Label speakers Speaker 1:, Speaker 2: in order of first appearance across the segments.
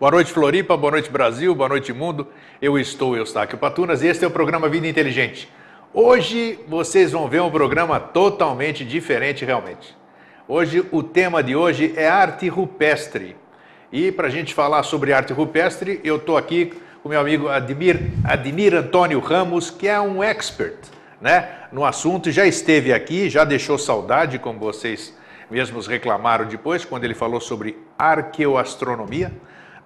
Speaker 1: Boa noite, Floripa, boa noite, Brasil, boa noite, mundo. Eu estou Eustáquio Patunas e este é o programa Vida Inteligente. Hoje vocês vão ver um programa totalmente diferente realmente. Hoje, o tema de hoje é arte rupestre. E para a gente falar sobre arte rupestre, eu estou aqui com meu amigo Ademir Antônio Ramos, que é um expert, né, no assunto. Já esteve aqui, já deixou saudade, como vocês mesmos reclamaram depois, quando ele falou sobre arqueoastronomia.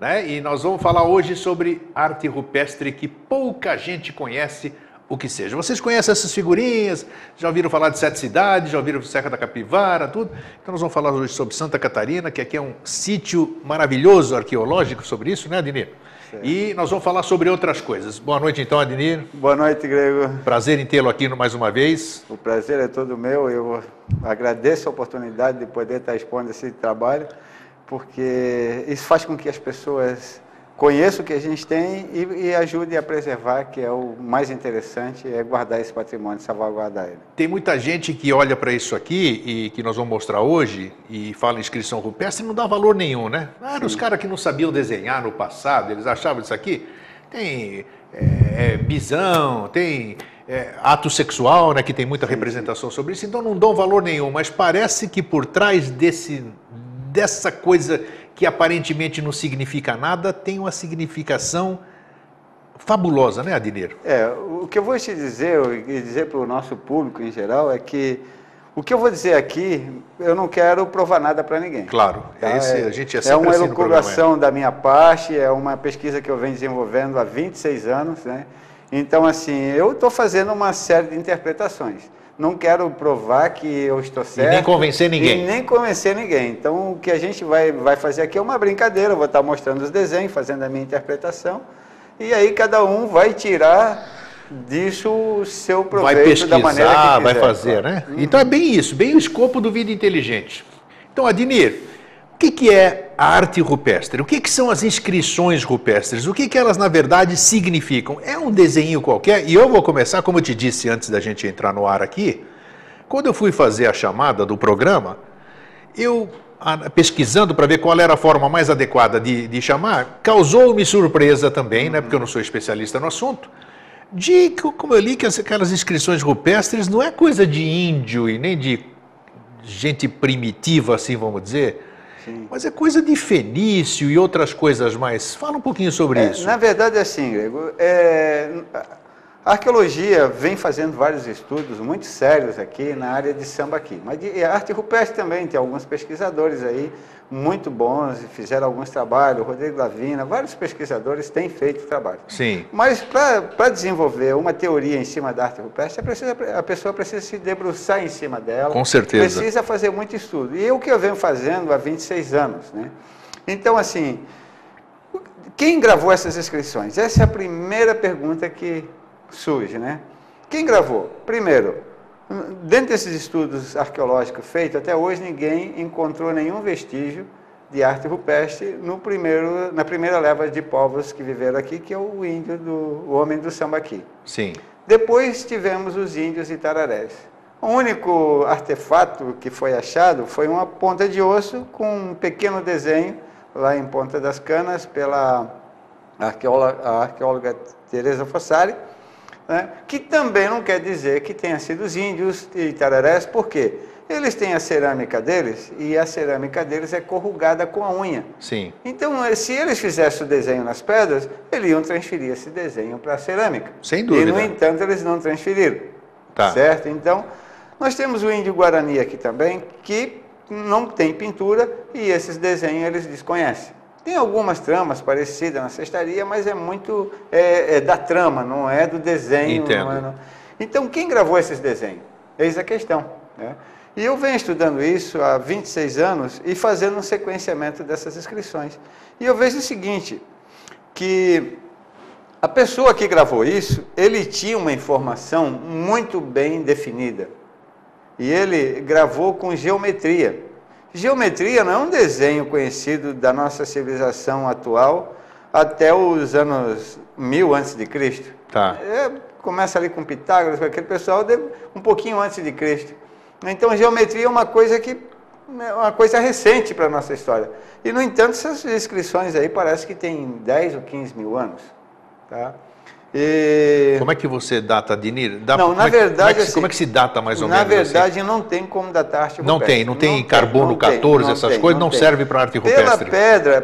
Speaker 1: Né? E nós vamos falar hoje sobre arte rupestre que pouca gente conhece o que seja. Vocês conhecem essas figurinhas, já ouviram falar de Sete Cidades, já ouviram Serra da Capivara, tudo. Então nós vamos falar hoje sobre Santa Catarina, que aqui é um sítio maravilhoso arqueológico sobre isso, né, Ademir? Certo. E nós vamos falar sobre outras coisas. Boa noite então, Ademir.
Speaker 2: Boa noite, Grego.
Speaker 1: Prazer em tê-lo aqui mais uma vez.
Speaker 2: O prazer é todo meu. Eu agradeço a oportunidade de poder estar expondo esse trabalho, porque isso faz com que as pessoas conheçam o que a gente tem e ajudem a preservar, que é o mais interessante, é guardar esse patrimônio, salvaguardar ele.
Speaker 1: Tem muita gente que olha para isso aqui, e que nós vamos mostrar hoje, e fala em inscrição rupestre e não dá valor nenhum, né? Os caras que não sabiam desenhar no passado, eles achavam isso aqui, tem bisão, tem ato sexual, né, que tem muita representação sobre isso, então não dão valor nenhum, mas parece que por trás dessa coisa que aparentemente não significa nada, tem uma significação fabulosa, né, Ademir?
Speaker 2: O que eu vou te dizer, e dizer para o nosso público em geral, é que o que eu vou dizer aqui, eu não quero provar nada para ninguém.
Speaker 1: Claro,
Speaker 2: tá?
Speaker 1: a gente é sempre
Speaker 2: uma
Speaker 1: assim
Speaker 2: elucubração da minha parte, é uma pesquisa que eu venho desenvolvendo há 26 anos, né? Então, assim, eu estou fazendo uma série de interpretações. Não quero provar que eu estou certo.
Speaker 1: E nem convencer ninguém.
Speaker 2: E nem convencer ninguém. Então, o que a gente vai fazer aqui é uma brincadeira. Eu vou estar mostrando os desenhos, fazendo a minha interpretação. E aí cada um vai tirar disso o seu proveito,
Speaker 1: vai pesquisar,
Speaker 2: da maneira que quiser.
Speaker 1: Vai fazer, né? Então é bem isso, bem o escopo do Vida Inteligente. Então, Ademir, o que é a arte rupestre? O que são as inscrições rupestres? O que elas, na verdade, significam? É um desenho qualquer? E eu vou começar, como eu te disse antes da gente entrar no ar aqui, quando eu fui fazer a chamada do programa, eu, pesquisando para ver qual era a forma mais adequada de chamar, causou-me surpresa também, né, porque eu não sou especialista no assunto, como eu li que aquelas inscrições rupestres não é coisa de índio e nem de gente primitiva, assim vamos dizer. Sim. Mas é coisa de fenício e outras coisas mais. Fala um pouquinho sobre isso.
Speaker 2: Na verdade é assim, Grego, a arqueologia vem fazendo vários estudos muito sérios aqui na área de Sambaqui. Mas a arte rupestre também, tem alguns pesquisadores aí muito bons, fizeram alguns trabalhos, Rodrigo Lavina, vários pesquisadores têm feito trabalho.
Speaker 1: Sim.
Speaker 2: Mas para desenvolver uma teoria em cima da arte rupestre, a pessoa precisa se debruçar em cima dela.
Speaker 1: Com certeza.
Speaker 2: Precisa fazer muito estudo. E é o que eu venho fazendo há 26 anos, né? Então, assim, quem gravou essas inscrições? Essa é a primeira pergunta que surge, né? Quem gravou? Primeiro, dentro desses estudos arqueológicos feitos, até hoje ninguém encontrou nenhum vestígio de arte rupestre na primeira leva de povos que viveram aqui, que é o índio, o homem do Sambaqui.
Speaker 1: Sim.
Speaker 2: Depois tivemos os índios Itararés. O único artefato que foi achado foi uma ponta de osso com um pequeno desenho lá em Ponta das Canas pela arqueóloga Teresa Fossari, né, que também não quer dizer que tenha sido os índios Itararés, porque eles têm a cerâmica deles e a cerâmica deles é corrugada com a unha.
Speaker 1: Sim.
Speaker 2: Então, se eles fizessem o desenho nas pedras, eles iam transferir esse desenho para a cerâmica.
Speaker 1: Sem dúvida.
Speaker 2: E, no entanto, eles não transferiram.
Speaker 1: Tá.
Speaker 2: Certo? Então, nós temos o índio Guarani aqui também, que não tem pintura e esses desenhos eles desconhecem. Tem algumas tramas parecidas na cestaria, mas é muito da trama, não é do desenho.
Speaker 1: Entendo.
Speaker 2: Então, quem gravou esses desenhos? Eis a questão, né? E eu venho estudando isso há 26 anos e fazendo um sequenciamento dessas inscrições. E eu vejo o seguinte, que a pessoa que gravou isso, ele tinha uma informação muito bem definida. E ele gravou com geometria. Geometria não é um desenho conhecido da nossa civilização atual até os anos 1000 a.C.
Speaker 1: Tá.
Speaker 2: Começa ali com Pitágoras, com aquele pessoal um pouquinho antes de Cristo. Então, geometria é uma coisa que uma coisa recente para a nossa história. E, no entanto, essas inscrições aí parece que tem 10 ou 15 mil anos. Tá?
Speaker 1: Como é que você data, Dinir?
Speaker 2: Não, na verdade,
Speaker 1: como é que se data mais ou menos?
Speaker 2: Na verdade, não tem como datar arte rupestre.
Speaker 1: Não tem carbono 14, essas coisas, não serve para arte rupestre.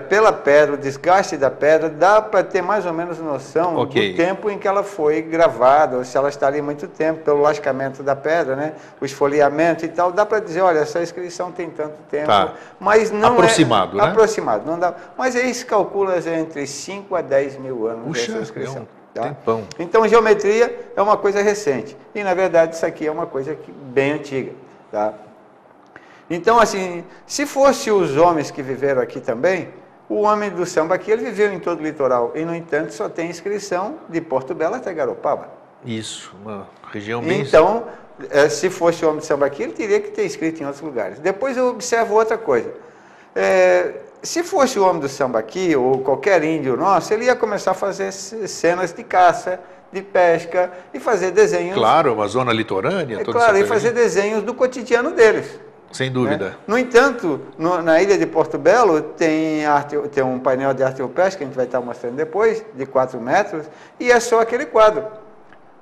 Speaker 2: Pela pedra, o desgaste da pedra, dá para ter mais ou menos noção do tempo em que ela foi gravada, ou se ela está ali muito tempo, pelo lascamento da pedra, né? O esfoliamento e tal, dá para dizer, olha, essa inscrição tem tanto tempo, mas não
Speaker 1: aproximado, né?
Speaker 2: Aproximado, não dá. Mas aí se calcula entre 5 a 10 mil anos dessa inscrição. Tá? Então, geometria é uma coisa recente. E, na verdade, isso aqui é uma coisa bem antiga. Tá? Então, assim, se fosse os homens que viveram aqui também, o homem do samba aqui, ele viveu em todo o litoral. E, no entanto, só tem inscrição de Porto Belo até Garopaba.
Speaker 1: Isso, uma região bem...
Speaker 2: Então, se fosse o homem do samba aqui, ele teria que ter escrito em outros lugares. Depois eu observo outra coisa. Se fosse o homem do samba aqui, ou qualquer índio nosso, ele ia começar a fazer cenas de caça, de pesca, e fazer desenhos...
Speaker 1: Claro, uma zona litorânea.
Speaker 2: Claro, e fazer desenhos do cotidiano deles.
Speaker 1: Sem dúvida.
Speaker 2: Né? No entanto, na ilha de Porto Belo, tem um painel de arte rupestre, que a gente vai estar mostrando depois, de 4 metros, e é só aquele quadro.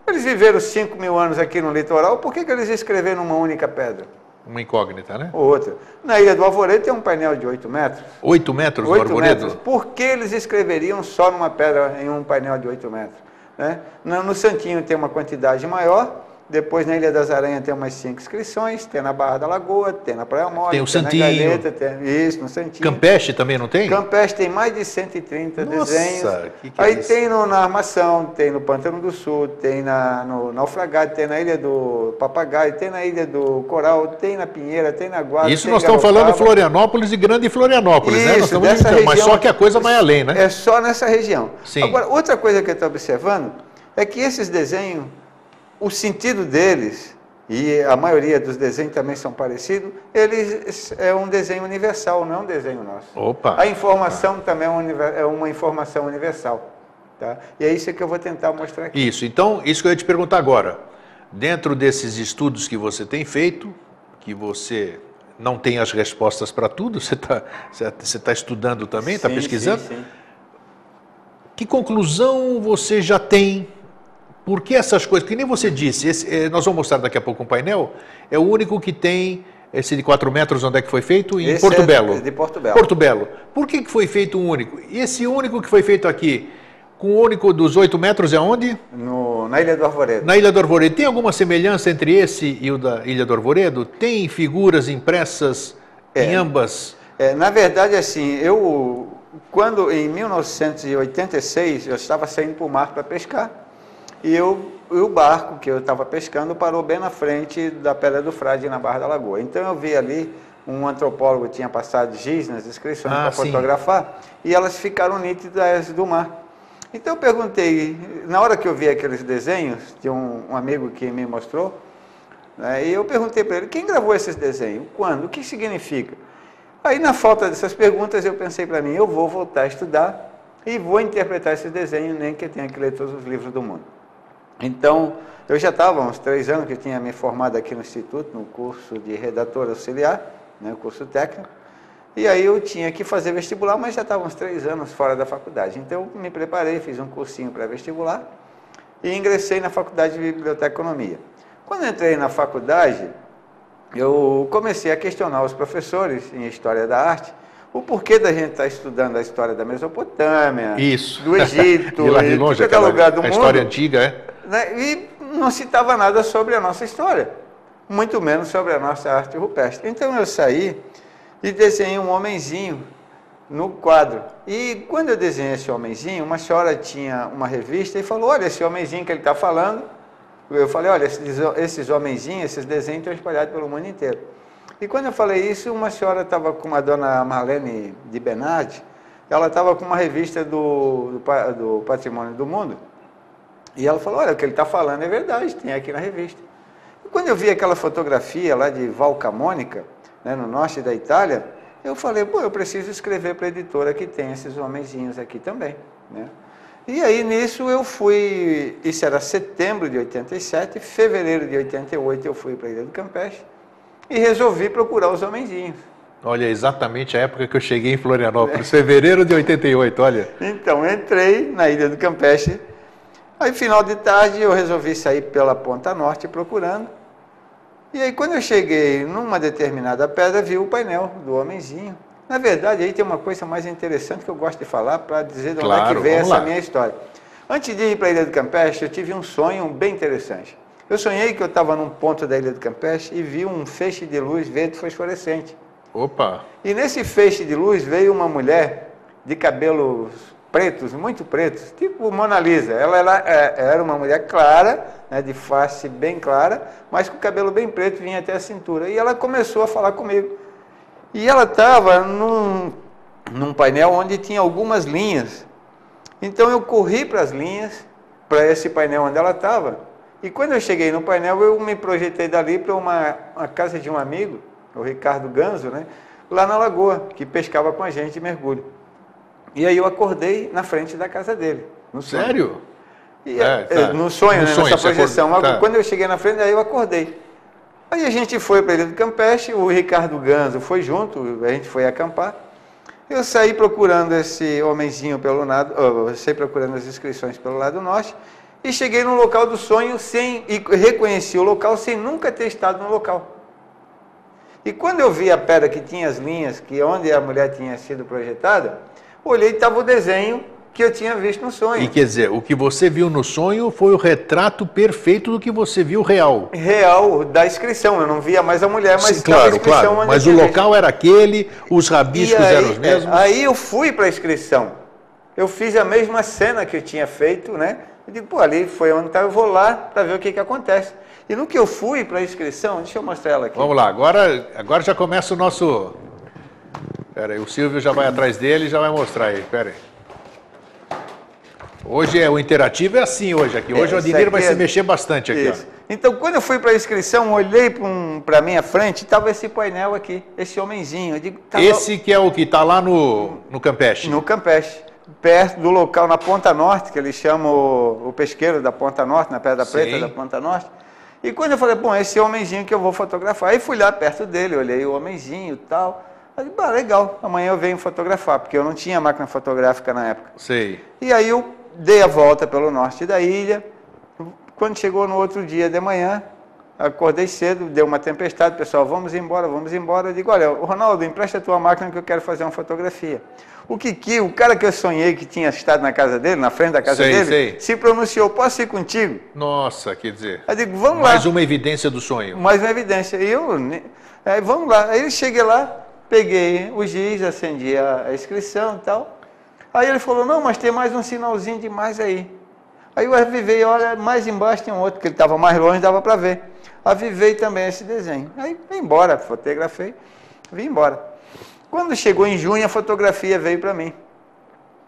Speaker 2: Eles viveram 5 mil anos aqui no litoral, por que eles escreveram numa única pedra?
Speaker 1: Uma incógnita, né?
Speaker 2: Outra. Na Ilha do Arvoredo tem um painel de 8 metros.
Speaker 1: 8 metros no Arvoredo?
Speaker 2: Metros. Por que eles escreveriam só numa pedra em um painel de 8 metros? Né? No Santinho tem uma quantidade maior, depois na Ilha das Aranhas tem umas 5 inscrições, tem na Barra da Lagoa, tem na Praia Mole,
Speaker 1: tem o Santinho.
Speaker 2: Na Galeta, isso, no Santinho.
Speaker 1: Campeche também não tem?
Speaker 2: Campeche tem mais de 130 desenhos.
Speaker 1: Que
Speaker 2: aí tem na Armação, tem no Pântano do Sul, tem no Naufragado, tem na Ilha do Papagaio, tem na Ilha do Coral, tem na Pinheira, tem na Guarda.
Speaker 1: Isso nós estamos falando de Florianópolis e Grande Florianópolis,
Speaker 2: isso,
Speaker 1: né? Nós estamos
Speaker 2: dessa região,
Speaker 1: mas só que a coisa vai além, né?
Speaker 2: É só nessa região.
Speaker 1: Sim.
Speaker 2: Agora, outra coisa que eu estou observando é que esses desenhos, o sentido deles, e a maioria dos desenhos também são parecidos, eles é um desenho universal, não é um desenho nosso.
Speaker 1: Opa!
Speaker 2: A informação também é uma informação universal. Tá? E é isso que eu vou tentar mostrar aqui.
Speaker 1: Isso, então, isso que eu ia te perguntar agora. Dentro desses estudos que você tem feito, que você não tem as respostas para tudo, você tá estudando também, está pesquisando?
Speaker 2: Sim.
Speaker 1: Que conclusão você já tem? Por que essas coisas? Que nem você disse, nós vamos mostrar daqui a pouco um painel, é o único que tem esse de 4 metros, onde é que foi feito? Em Porto Belo.
Speaker 2: De Porto Belo.
Speaker 1: Porto Belo. Por que foi feito um único? E esse único que foi feito aqui, com o único dos 8 metros é onde?
Speaker 2: Na Ilha do Arvoredo.
Speaker 1: Na Ilha do Arvoredo. Tem alguma semelhança entre esse e o da Ilha do Arvoredo? Tem figuras impressas em ambas?
Speaker 2: Na verdade, assim, quando em 1986, eu estava saindo para o mar para pescar, e o barco que eu estava pescando parou bem na frente da Pedra do Frade, na Barra da Lagoa. Então eu vi ali, um antropólogo tinha passado giz nas inscrições para fotografar, e elas ficaram nítidas do mar. Então eu perguntei, na hora que eu vi aqueles desenhos, tinha um amigo que me mostrou, né, e eu perguntei para ele, quem gravou esses desenhos? Quando? O que significa? Aí, na falta dessas perguntas, eu pensei para mim, eu vou voltar a estudar e vou interpretar esses desenhos, nem que eu tenha que ler todos os livros do mundo. Então, eu já estava há uns 3 anos que tinha me formado aqui no Instituto, no curso de redator auxiliar, né, curso técnico, e aí eu tinha que fazer vestibular, mas já estava uns 3 anos fora da faculdade. Então, eu me preparei, fiz um cursinho pré-vestibular e ingressei na faculdade de Biblioteconomia. Quando eu entrei na faculdade, eu comecei a questionar os professores em História da Arte, o porquê da gente estar estudando a história da Mesopotâmia, do Egito,
Speaker 1: de lá de longe,
Speaker 2: qualquer lugar do mundo.
Speaker 1: A história antiga,
Speaker 2: né? E não citava nada sobre a nossa história, muito menos sobre a nossa arte rupestre. Então eu saí e desenhei um homenzinho no quadro. E quando eu desenhei esse homenzinho, uma senhora tinha uma revista e falou, olha esse homenzinho que ele está falando. Eu falei, olha, esses homenzinhos, esses desenhos estão espalhados pelo mundo inteiro. E quando eu falei isso, uma senhora estava com uma dona Marlene de Bernardi, ela estava com uma revista do Patrimônio do Mundo, e ela falou, olha, o que ele está falando é verdade, tem aqui na revista. E quando eu vi aquela fotografia lá de Val Camonica, né, no norte da Itália, eu falei, pô, eu preciso escrever para a editora que tem esses homenzinhos aqui também, né? E aí, nisso, eu fui, isso era setembro de 87, fevereiro de 88 eu fui para a Ilha do Campeche e resolvi procurar os homenzinhos.
Speaker 1: Olha, exatamente a época que eu cheguei em Florianópolis, fevereiro de 88, olha.
Speaker 2: Então, entrei na Ilha do Campeche. Aí, final de tarde, eu resolvi sair pela Ponta Norte procurando. E aí, quando eu cheguei numa determinada pedra, vi o painel do homenzinho. Na verdade, aí tem uma coisa mais interessante que eu gosto de falar para dizer de onde é que veio essa minha história. Antes de ir para a Ilha do Campeche, eu tive um sonho bem interessante. Eu sonhei que eu estava num ponto da Ilha do Campeche e vi um feixe de luz verde fosforescente.
Speaker 1: Opa!
Speaker 2: E nesse feixe de luz veio uma mulher de cabelos pretos, muito pretos, tipo Mona Lisa. Ela era uma mulher clara, né, de face bem clara, mas com o cabelo bem preto, vinha até a cintura. E ela começou a falar comigo. E ela estava num painel onde tinha algumas linhas. Então eu corri para as linhas, para esse painel onde ela estava. E quando eu cheguei no painel, eu me projetei dali para uma casa de um amigo, o Ricardo Ganzo, né, lá na Lagoa, que pescava com a gente de mergulho. E aí eu acordei na frente da casa dele. No sonho.
Speaker 1: Sério?
Speaker 2: E, no sonho,
Speaker 1: no
Speaker 2: né,
Speaker 1: sonho,
Speaker 2: nessa projeção.
Speaker 1: Tá.
Speaker 2: Quando eu cheguei na frente, aí eu acordei. Aí a gente foi para a Ilha do Campeche, o Ricardo Ganzo foi junto, a gente foi acampar. Eu saí procurando esse homenzinho pelo lado, eu saí procurando as inscrições pelo lado norte, e cheguei no local do sonho e reconheci o local sem nunca ter estado no local. E quando eu vi a pedra que tinha as linhas, que onde a mulher tinha sido projetada, olhei e estava o desenho que eu tinha visto no sonho.
Speaker 1: E quer dizer, o que você viu no sonho foi o retrato perfeito do que você viu real.
Speaker 2: Real, da inscrição. Eu não via mais a mulher, mas
Speaker 1: sim, claro, claro. Mas o local era aquele, os rabiscos eram os mesmos.
Speaker 2: Aí eu fui para a inscrição. Eu fiz a mesma cena que eu tinha feito, né? Eu digo, pô, ali foi onde está, eu vou lá para ver o que acontece. E no que eu fui para a inscrição, deixa eu mostrar ela aqui.
Speaker 1: Vamos lá, agora já começa o nosso... Pera aí, o Silvio já vai atrás dele e já vai mostrar aí, pera aí. Hoje o interativo é assim hoje aqui. Hoje o Ademir vai se mexer bastante aqui. Ó.
Speaker 2: Então, quando eu fui para a inscrição, olhei para a minha frente, estava esse painel aqui, esse homenzinho. Eu digo, tá
Speaker 1: esse que é o que está lá no Campeche?
Speaker 2: No Campeche, perto do local, na Ponta Norte, que eles chamam o pesqueiro da Ponta Norte, na Pedra Preta da Ponta Norte. E quando eu falei, bom, esse homenzinho que eu vou fotografar. Aí fui lá perto dele, olhei o homenzinho e tal. Aí, legal, amanhã eu venho fotografar, porque eu não tinha máquina fotográfica na época.
Speaker 1: Sei.
Speaker 2: E aí eu dei a volta pelo norte da ilha. Quando chegou no outro dia de manhã, acordei cedo, deu uma tempestade, pessoal, vamos embora, vamos embora. Eu digo, olha, Ronaldo, empresta a tua máquina que eu quero fazer uma fotografia. O Kiki, o cara que eu sonhei que tinha estado na casa dele, na frente da casa dele, se pronunciou, posso ir contigo?
Speaker 1: Nossa, quer dizer,
Speaker 2: eu digo, vamos lá.
Speaker 1: Mais uma evidência do sonho.
Speaker 2: Mais uma evidência. E eu, vamos lá. Aí eu cheguei lá, peguei o giz, acendi a inscrição e tal. Aí ele falou, não, mas tem mais um sinalzinho de mais aí. Aí eu avivei, olha, mais embaixo tem um outro, que ele estava mais longe, dava para ver. Avivei também esse desenho. Aí vim embora, fotografei, vim embora. Quando chegou em junho, a fotografia veio para mim.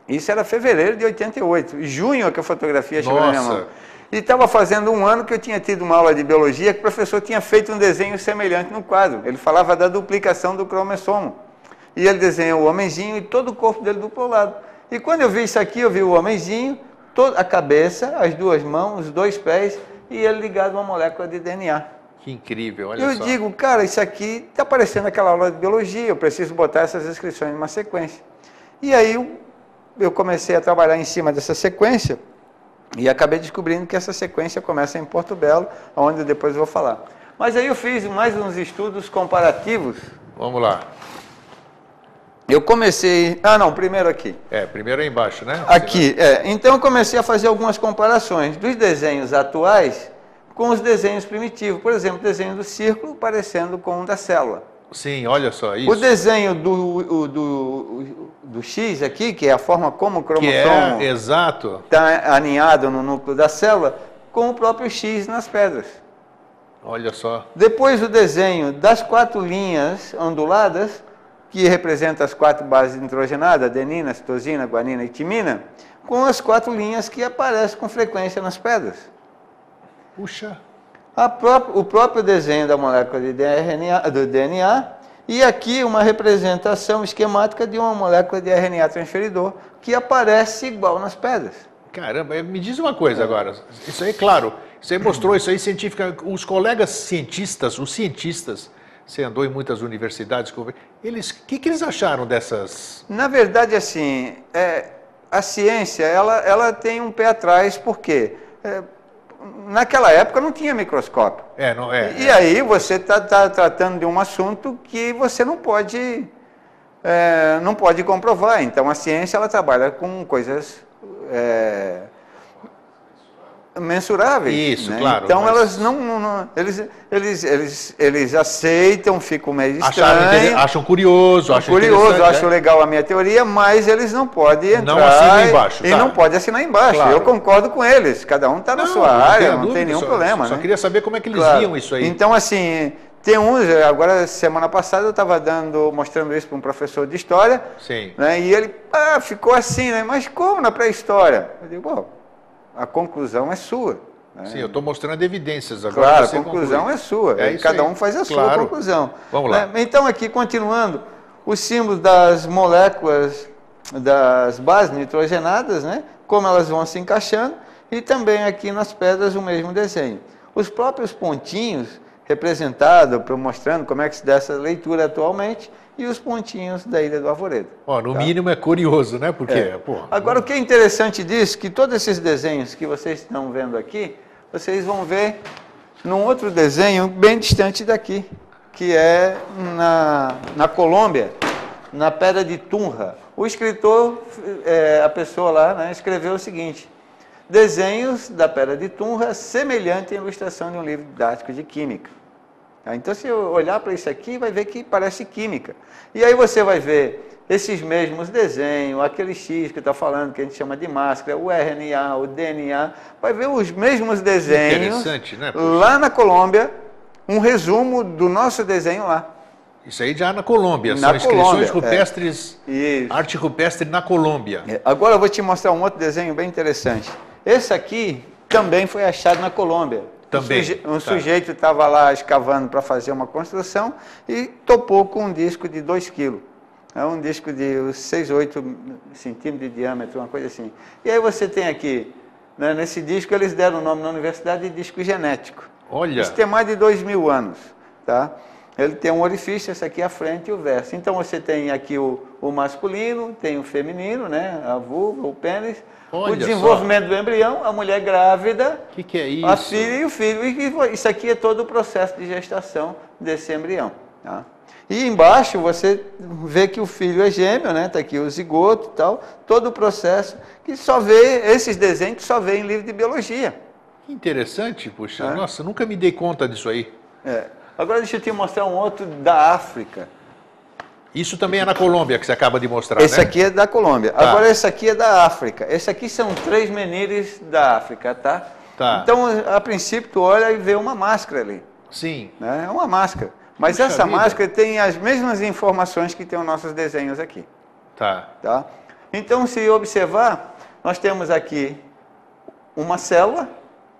Speaker 2: Isso era fevereiro de 88. Junho é que a fotografia chegou na minha mão. E estava fazendo um ano que eu tinha tido uma aula de biologia, que o professor tinha feito um desenho semelhante no quadro. Ele falava da duplicação do cromossomo. E ele desenhou o homenzinho e todo o corpo dele duplo ao lado. E quando eu vi isso aqui, eu vi o homenzinho, toda a cabeça, as duas mãos, os dois pés, e ele ligado a uma molécula de DNA.
Speaker 1: Que incrível, olha só.
Speaker 2: Eu digo, cara, isso aqui está parecendo aquela aula de biologia, eu preciso botar essas inscrições numa sequência. E aí eu comecei a trabalhar em cima dessa sequência e acabei descobrindo que essa sequência começa em Porto Belo, onde depois eu vou falar. Mas aí eu fiz mais uns estudos comparativos.
Speaker 1: Vamos lá.
Speaker 2: Eu comecei... Ah, não, primeiro aqui.
Speaker 1: Primeiro aí embaixo, né?
Speaker 2: Aqui, Então eu comecei a fazer algumas comparações dos desenhos atuais com os desenhos primitivos. Por exemplo, o desenho do círculo parecendo com o da célula.
Speaker 1: Sim, olha só isso.
Speaker 2: O desenho do X aqui, que é a forma como o cromossomo está aninhado no núcleo da célula, com o próprio X nas pedras.
Speaker 1: Olha só.
Speaker 2: Depois o desenho das 4 linhas onduladas, que representa as 4 bases nitrogenadas, adenina, citosina, guanina e timina, com as 4 linhas que aparecem com frequência nas pedras.
Speaker 1: Puxa.
Speaker 2: O próprio desenho da molécula de do DNA, e aqui uma representação esquemática de uma molécula de RNA transferidor que aparece igual nas pedras.
Speaker 1: Caramba, me diz uma coisa agora, isso aí, claro, você mostrou isso aí científica, os colegas cientistas, os cientistas, você andou em muitas universidades, O que eles acharam dessas?
Speaker 2: Na verdade, assim, a ciência, ela tem um pé atrás, por quê? Naquela época não tinha microscópio. E aí você está tratando de um assunto que você não pode comprovar. Então a ciência ela trabalha com coisas mensuráveis.
Speaker 1: Isso,
Speaker 2: né?
Speaker 1: claro.
Speaker 2: Então elas eles aceitam, ficam meio estranhos.
Speaker 1: Acham curioso,
Speaker 2: acham legal a minha teoria, mas eles não podem entrar
Speaker 1: não assinam embaixo,
Speaker 2: e não podem assinar embaixo.
Speaker 1: Claro.
Speaker 2: Eu concordo com eles, cada um está na sua área, não tem nenhum problema.
Speaker 1: Só queria saber como é que eles viam isso aí.
Speaker 2: Então, assim, tem uns, agora semana passada eu estava mostrando isso para um professor de história,
Speaker 1: Sim.
Speaker 2: Né, e ele ficou assim, né? Mas como na pré-história? Eu digo, bom, a conclusão é sua. Né?
Speaker 1: Sim, eu estou mostrando evidências agora.
Speaker 2: Claro, a conclusão é sua. Cada um faz a sua conclusão.
Speaker 1: Vamos lá.
Speaker 2: Então, aqui, continuando, os símbolos das moléculas das bases nitrogenadas, né? Como elas vão se encaixando, e também aqui nas pedras o mesmo desenho. Os próprios pontinhos representados, mostrando como é que se dá essa leitura atualmente, e os pontinhos da Ilha do Arvoredo.
Speaker 1: No mínimo é curioso, né? Porque,
Speaker 2: Agora, o que é interessante disso, que todos esses desenhos que vocês estão vendo aqui, vocês vão ver num outro desenho bem distante daqui, que é na Colômbia, na Pedra de Tunja. O escritor, a pessoa lá, né, escreveu o seguinte: desenhos da Pedra de Tunja semelhante à ilustração de um livro didático de química. Então, se eu olhar para isso aqui, vai ver que parece química. E aí você vai ver esses mesmos desenhos, aquele X que está falando, que a gente chama de máscara, o RNA, o DNA, vai ver os mesmos desenhos.
Speaker 1: Interessante, né?
Speaker 2: Lá na Colômbia, um resumo do nosso desenho lá.
Speaker 1: Isso aí já na Colômbia, são inscrições rupestres, arte rupestre na Colômbia.
Speaker 2: Agora eu vou te mostrar um outro desenho bem interessante. Esse aqui também foi achado na Colômbia.
Speaker 1: Também.
Speaker 2: Um sujeito estava lá escavando para fazer uma construção e topou com um disco de 2 quilos. É um disco de 6, 8 centímetros de diâmetro, uma coisa assim. E aí você tem aqui, né, nesse disco, eles deram o nome na universidade de disco genético.
Speaker 1: Olha!
Speaker 2: Isso tem mais de 2.000 anos, tá? Ele tem um orifício, esse aqui à frente e o verso. Então você tem aqui o masculino, tem o feminino, né? A vulva, o pênis.
Speaker 1: Olha
Speaker 2: o desenvolvimento do embrião, a mulher grávida,
Speaker 1: que é isso?
Speaker 2: A filha e o filho. Isso aqui é todo o processo de gestação desse embrião. Tá? E embaixo você vê que o filho é gêmeo, né? Está aqui o zigoto e tal, todo o processo que só vê, esses desenhos que só vê em livro de biologia.
Speaker 1: Que interessante, puxa. Nossa, nunca me dei conta disso aí.
Speaker 2: Agora deixa eu te mostrar um outro da África.
Speaker 1: Isso também é na Colômbia que você acaba de mostrar,
Speaker 2: Esse
Speaker 1: né?
Speaker 2: aqui é da Colômbia. Tá. Agora esse aqui é da África. Esse aqui são 3 menires da África, tá? Então, a princípio, tu olha e vê uma máscara ali.
Speaker 1: Sim.
Speaker 2: Né? É uma máscara. Mas essa máscara tem as mesmas informações que tem os nossos desenhos aqui. Tá? Então, se observar, nós temos aqui uma célula,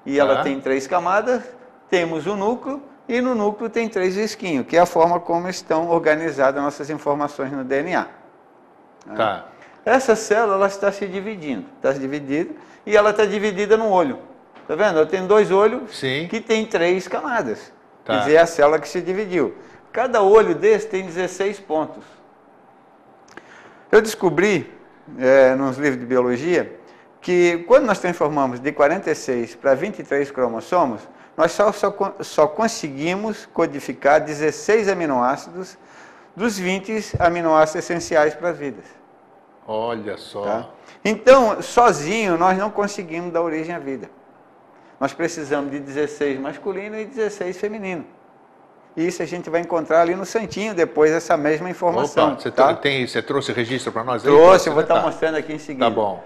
Speaker 2: e ela tem 3 camadas, temos o núcleo, e no núcleo tem 3 risquinhos, que é a forma como estão organizadas nossas informações no DNA.
Speaker 1: Tá.
Speaker 2: Essa célula ela está se dividindo, e ela está dividida no olho. Tá vendo? Ela tem 2 olhos que tem 3 camadas. Quer dizer, é a célula que se dividiu. Cada olho desse tem 16 pontos. Eu descobri, nos livros de biologia, que quando nós transformamos de 46 para 23 cromossomos, nós só conseguimos codificar 16 aminoácidos dos 20 aminoácidos essenciais para as vidas.
Speaker 1: Olha só.
Speaker 2: Tá? Então, sozinho, nós não conseguimos dar origem à vida. Nós precisamos de 16 masculino e 16 feminino. E isso a gente vai encontrar ali no Santinho, depois essa mesma informação.
Speaker 1: Opa, você trouxe registro para nós?
Speaker 2: Trouxe, eu vou estar mostrando aqui em seguida.
Speaker 1: Tá bom.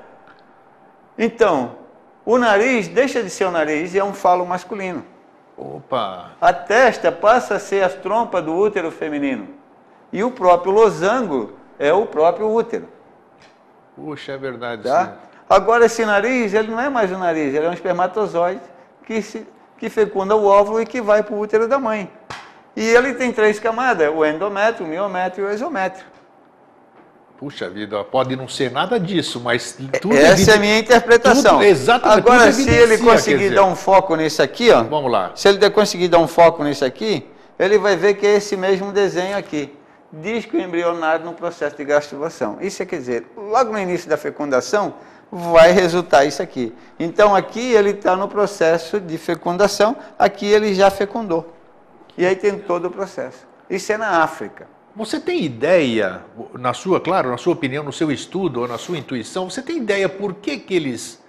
Speaker 2: Então, o nariz deixa de ser o nariz e é um falo masculino.
Speaker 1: Opa!
Speaker 2: A testa passa a ser as trompas do útero feminino. E o próprio losango é o próprio útero.
Speaker 1: Puxa, é verdade.
Speaker 2: Tá? Agora, esse nariz, ele não é mais um nariz, ele é um espermatozoide que fecunda o óvulo e que vai para o útero da mãe. E ele tem 3 camadas, o endométrio, o miométrio e o exométrio.
Speaker 1: Puxa vida, pode não ser nada disso, mas tudo...
Speaker 2: Essa é a minha interpretação.
Speaker 1: Tudo, exatamente.
Speaker 2: Agora, se ele conseguir dar um foco nisso aqui, ó.
Speaker 1: Vamos lá.
Speaker 2: Se ele conseguir dar um foco nisso aqui, ele vai ver que é esse mesmo desenho aqui. disco embrionário no processo de gastrulação. Isso quer dizer, logo no início da fecundação, vai resultar isso aqui. Então, aqui ele está no processo de fecundação, aqui ele já fecundou. E aí tem todo o processo. Isso é na África.
Speaker 1: Você tem ideia, na sua opinião, no seu estudo ou na sua intuição, você tem ideia por que eles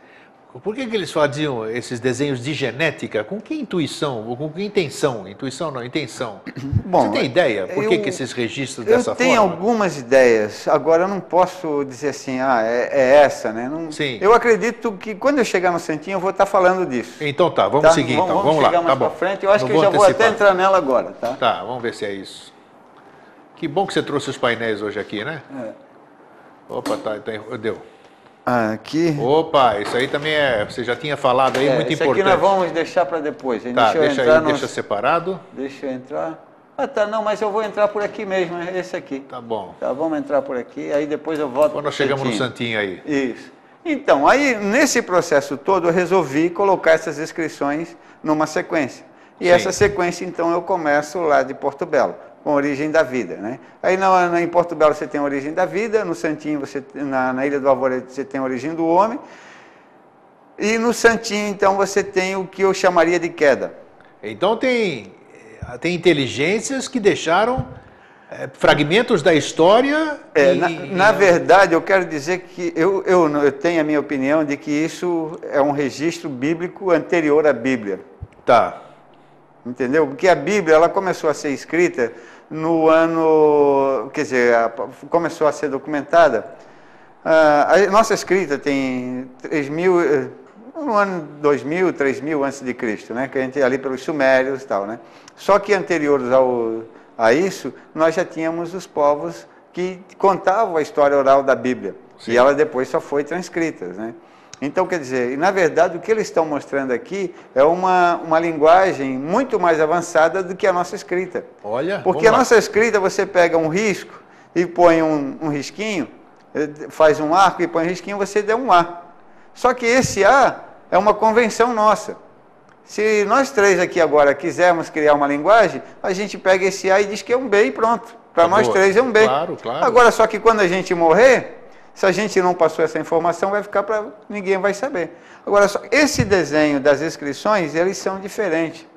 Speaker 1: faziam esses desenhos de genética? Com que intuição? Ou com que intenção? Intuição não, intenção.
Speaker 2: Bom,
Speaker 1: você tem ideia por que esses registros dessa forma?
Speaker 2: Eu tenho algumas ideias. Agora, eu não posso dizer assim, é essa, né? Não,
Speaker 1: Sim.
Speaker 2: Eu acredito que quando eu chegar no Santinho, eu vou estar falando disso.
Speaker 1: Então tá, vamos seguir. Então, vamos lá.
Speaker 2: Chegar mais
Speaker 1: tá bom.
Speaker 2: pra frente. Eu acho
Speaker 1: não
Speaker 2: que eu já vou
Speaker 1: antecipar.
Speaker 2: até entrar nela agora, tá?
Speaker 1: Tá, vamos ver se é isso. Que bom que você trouxe os painéis hoje aqui, né? Opa, deu.
Speaker 2: Aqui.
Speaker 1: Opa, isso aí também você já tinha falado aí, muito
Speaker 2: esse
Speaker 1: importante.
Speaker 2: aqui nós vamos deixar para depois.
Speaker 1: Tá, deixa separado.
Speaker 2: Deixa eu entrar. Tá, não, mas eu vou entrar por aqui mesmo, é esse aqui.
Speaker 1: Tá bom.
Speaker 2: Tá, vamos entrar por aqui, aí depois eu volto.
Speaker 1: Quando nós chegamos no Santinho aí.
Speaker 2: Isso. Então, aí nesse processo todo eu resolvi colocar essas inscrições numa sequência. E essa sequência, então, eu começo lá de Porto Belo, com a origem da vida, né? Aí em Porto Belo você tem a origem da vida, no Santinho, na Ilha do Alvorada, você tem a origem do homem, e no Santinho, então, você tem o que eu chamaria de queda.
Speaker 1: Então tem inteligências que deixaram fragmentos da história...
Speaker 2: Na verdade, eu quero dizer que eu tenho a minha opinião de que isso é um registro bíblico anterior à Bíblia.
Speaker 1: Tá.
Speaker 2: Entendeu? Porque a Bíblia ela começou a ser escrita no ano, quer dizer, começou a ser documentada. A nossa escrita tem 3.000, no ano 2000, 3000 antes de Cristo, né? Que a gente ali pelos sumérios e tal, né? Só que anteriores a isso, nós já tínhamos os povos que contavam a história oral da Bíblia. Sim. E ela depois só foi transcrita, né? Então, quer dizer, na verdade, o que eles estão mostrando aqui é uma linguagem muito mais avançada do que a nossa escrita.
Speaker 1: Olha,
Speaker 2: porque a nossa escrita, você pega um risco e põe um risquinho, faz um arco e põe um risquinho, você dá um A. Só que esse A é uma convenção nossa. Se nós três aqui agora quisermos criar uma linguagem, a gente pega esse A e diz que é um B e pronto. Para nós três é um B.
Speaker 1: Claro, claro.
Speaker 2: Agora, só que quando a gente morrer... Se a gente não passou essa informação, vai ficar para... ninguém vai saber. Agora, esse desenho das inscrições, eles são diferentes.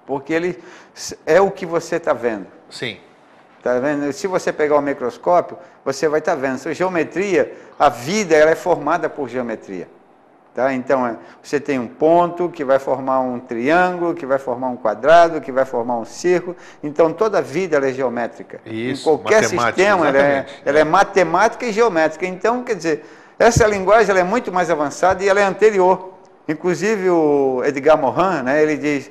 Speaker 2: Porque ele é o que você está vendo.
Speaker 1: Sim.
Speaker 2: Tá vendo? Se você pegar o microscópio, você vai estar vendo. A geometria, a vida, ela é formada por geometria. Tá? Então, você tem um ponto que vai formar um triângulo, que vai formar um quadrado, que vai formar um círculo. Então, toda a vida ela é geométrica.
Speaker 1: Isso,
Speaker 2: em qualquer sistema, ela é matemática e geométrica. Então, quer dizer, essa linguagem ela é muito mais avançada e ela é anterior. Inclusive, o Edgar Morin, né, ele diz,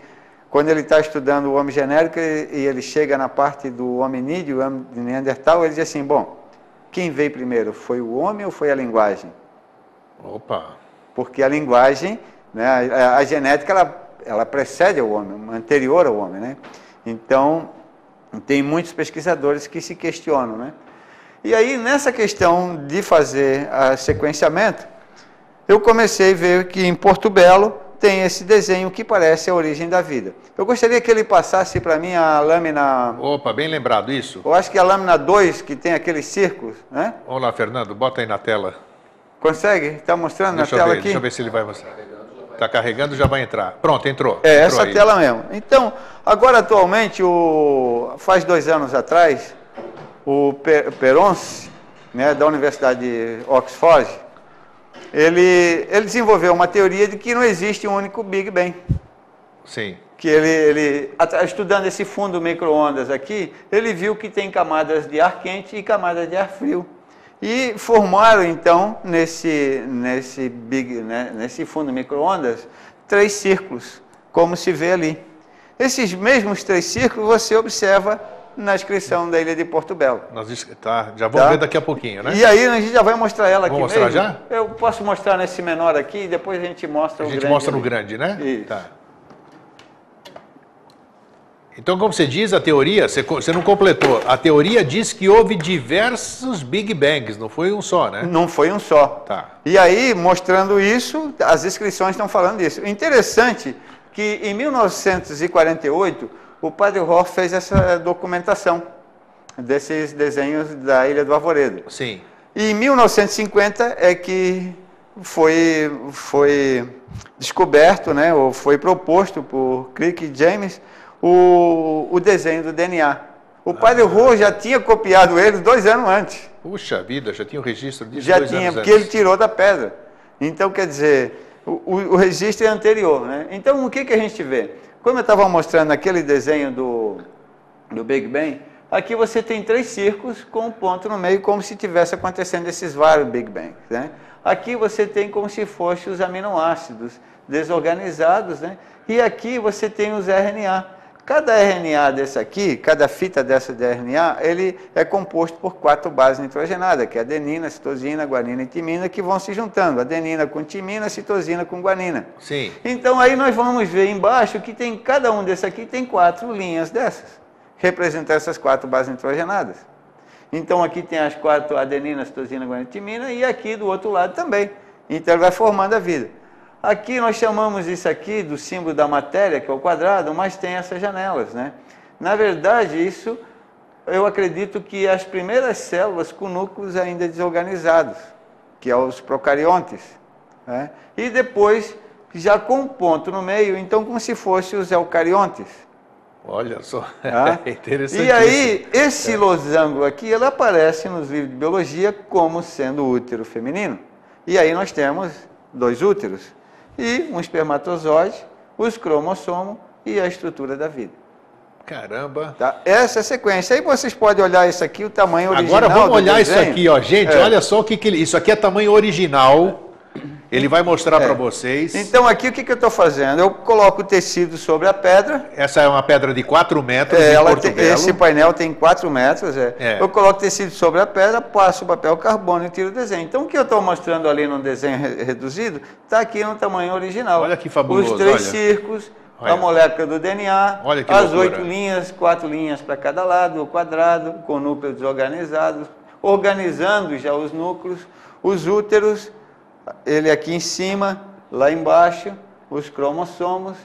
Speaker 2: quando ele está estudando o homem genérico e ele chega na parte do hominídeo, o homem de Neandertal, ele diz assim, bom, quem veio primeiro, foi o homem ou foi a linguagem?
Speaker 1: Opa!
Speaker 2: Porque a linguagem, né, a genética, ela precede ao homem, anterior ao homem, né? Então, tem muitos pesquisadores que se questionam, né? E aí, nessa questão de fazer a sequenciamento, eu comecei a ver que em Porto Belo tem esse desenho que parece a origem da vida. Eu gostaria que ele passasse para mim a lâmina...
Speaker 1: Opa, bem lembrado isso.
Speaker 2: Eu acho que a lâmina 2, que tem aqueles círculos, né?
Speaker 1: Vamos lá, Fernando, bota aí na tela.
Speaker 2: Consegue? Está mostrando na tela aqui?
Speaker 1: Deixa eu ver se ele vai mostrar. Está carregando, já vai entrar. Pronto, entrou.
Speaker 2: Essa tela mesmo. Então, agora atualmente, faz 2 anos atrás, o Peronce, né, da Universidade de Oxford, ele desenvolveu uma teoria de que não existe um único Big Bang.
Speaker 1: Sim.
Speaker 2: Que ele estudando esse fundo micro-ondas aqui, ele viu que tem camadas de ar quente e camadas de ar frio. E formaram, então, nesse fundo micro-ondas, 3 círculos, como se vê ali. Esses mesmos 3 círculos você observa na inscrição da Ilha de Porto Belo.
Speaker 1: Já vamos ver daqui a pouquinho, né?
Speaker 2: E aí a gente já vai mostrar ela aqui
Speaker 1: mesmo. Vamos mostrar já?
Speaker 2: Eu posso mostrar nesse menor aqui e depois a gente mostra o grande.
Speaker 1: A gente mostra no grande, né?
Speaker 2: Isso.
Speaker 1: Tá. Então, como você diz, a teoria, você não completou, a teoria diz que houve diversos Big Bangs, não foi um só, né?
Speaker 2: Não foi um só.
Speaker 1: Tá.
Speaker 2: E aí, mostrando isso, as inscrições estão falando disso. Interessante que em 1948, o Padre Rohr fez essa documentação. desses desenhos da Ilha do Arvoredo.
Speaker 1: Sim.
Speaker 2: E em 1950 é que foi descoberto, né, ou foi proposto por Crick e James o desenho do DNA. O padre Roux já tinha copiado ele 2 anos antes.
Speaker 1: Puxa vida, já tinha o registro disso
Speaker 2: Já
Speaker 1: 2
Speaker 2: tinha,
Speaker 1: anos
Speaker 2: porque
Speaker 1: antes.
Speaker 2: ele tirou da pedra. Então, quer dizer, o registro é anterior, né? Então, o que a gente vê? Como eu estava mostrando naquele desenho do Big Bang, aqui você tem 3 círculos com um ponto no meio, como se tivesse acontecendo esses vários Big Bangs, né? Aqui você tem como se fossem os aminoácidos desorganizados, né? E aqui você tem os RNA. Cada RNA desse aqui, cada fita dessa de RNA, ele é composto por 4 bases nitrogenadas, que é adenina, citosina, guanina e timina, que vão se juntando. Adenina com timina, citosina com guanina.
Speaker 1: Sim.
Speaker 2: Então aí nós vamos ver embaixo que tem cada um desses aqui tem 4 linhas dessas, representando essas 4 bases nitrogenadas. Então aqui tem as 4 adenina, citosina, guanina e timina, e aqui do outro lado também. Então ele vai formando a vida. Aqui nós chamamos isso aqui do símbolo da matéria, que é o quadrado, mas tem essas janelas, né? Na verdade, isso eu acredito que as primeiras células com núcleos ainda desorganizados, que é os procariontes, né? E depois, já com um ponto no meio, então como se fossem os eucariontes.
Speaker 1: Olha só,
Speaker 2: É
Speaker 1: interessante.
Speaker 2: E aí, esse losango aqui, ele aparece nos livros de biologia como sendo o útero feminino. E aí nós temos 2 úteros. E um espermatozoide, os cromossomos e a estrutura da vida.
Speaker 1: Caramba.
Speaker 2: Tá? Essa é a sequência. Aí vocês podem olhar isso aqui, o tamanho original.
Speaker 1: Agora vamos olhar
Speaker 2: do
Speaker 1: isso
Speaker 2: desenho.
Speaker 1: aqui, ó. Gente, olha só o que ele... Isso aqui é tamanho original. Ele vai mostrar para vocês.
Speaker 2: Então aqui o que eu estou fazendo? Eu coloco o tecido sobre a pedra.
Speaker 1: Essa é uma pedra de 4 metros em Porto Belo.
Speaker 2: Esse painel tem 4 metros. Eu coloco o tecido sobre a pedra, passo o papel carbono e tiro o desenho. Então o que eu estou mostrando ali no desenho reduzido, está aqui no tamanho original.
Speaker 1: Olha que fabuloso.
Speaker 2: Os 3 círculos, a molécula do DNA,
Speaker 1: olha que
Speaker 2: as
Speaker 1: loucura.
Speaker 2: 8 linhas, 4 linhas para cada lado, o quadrado, com núcleos desorganizados, organizando já os núcleos, os úteros, ele aqui em cima, lá embaixo, os cromossomos,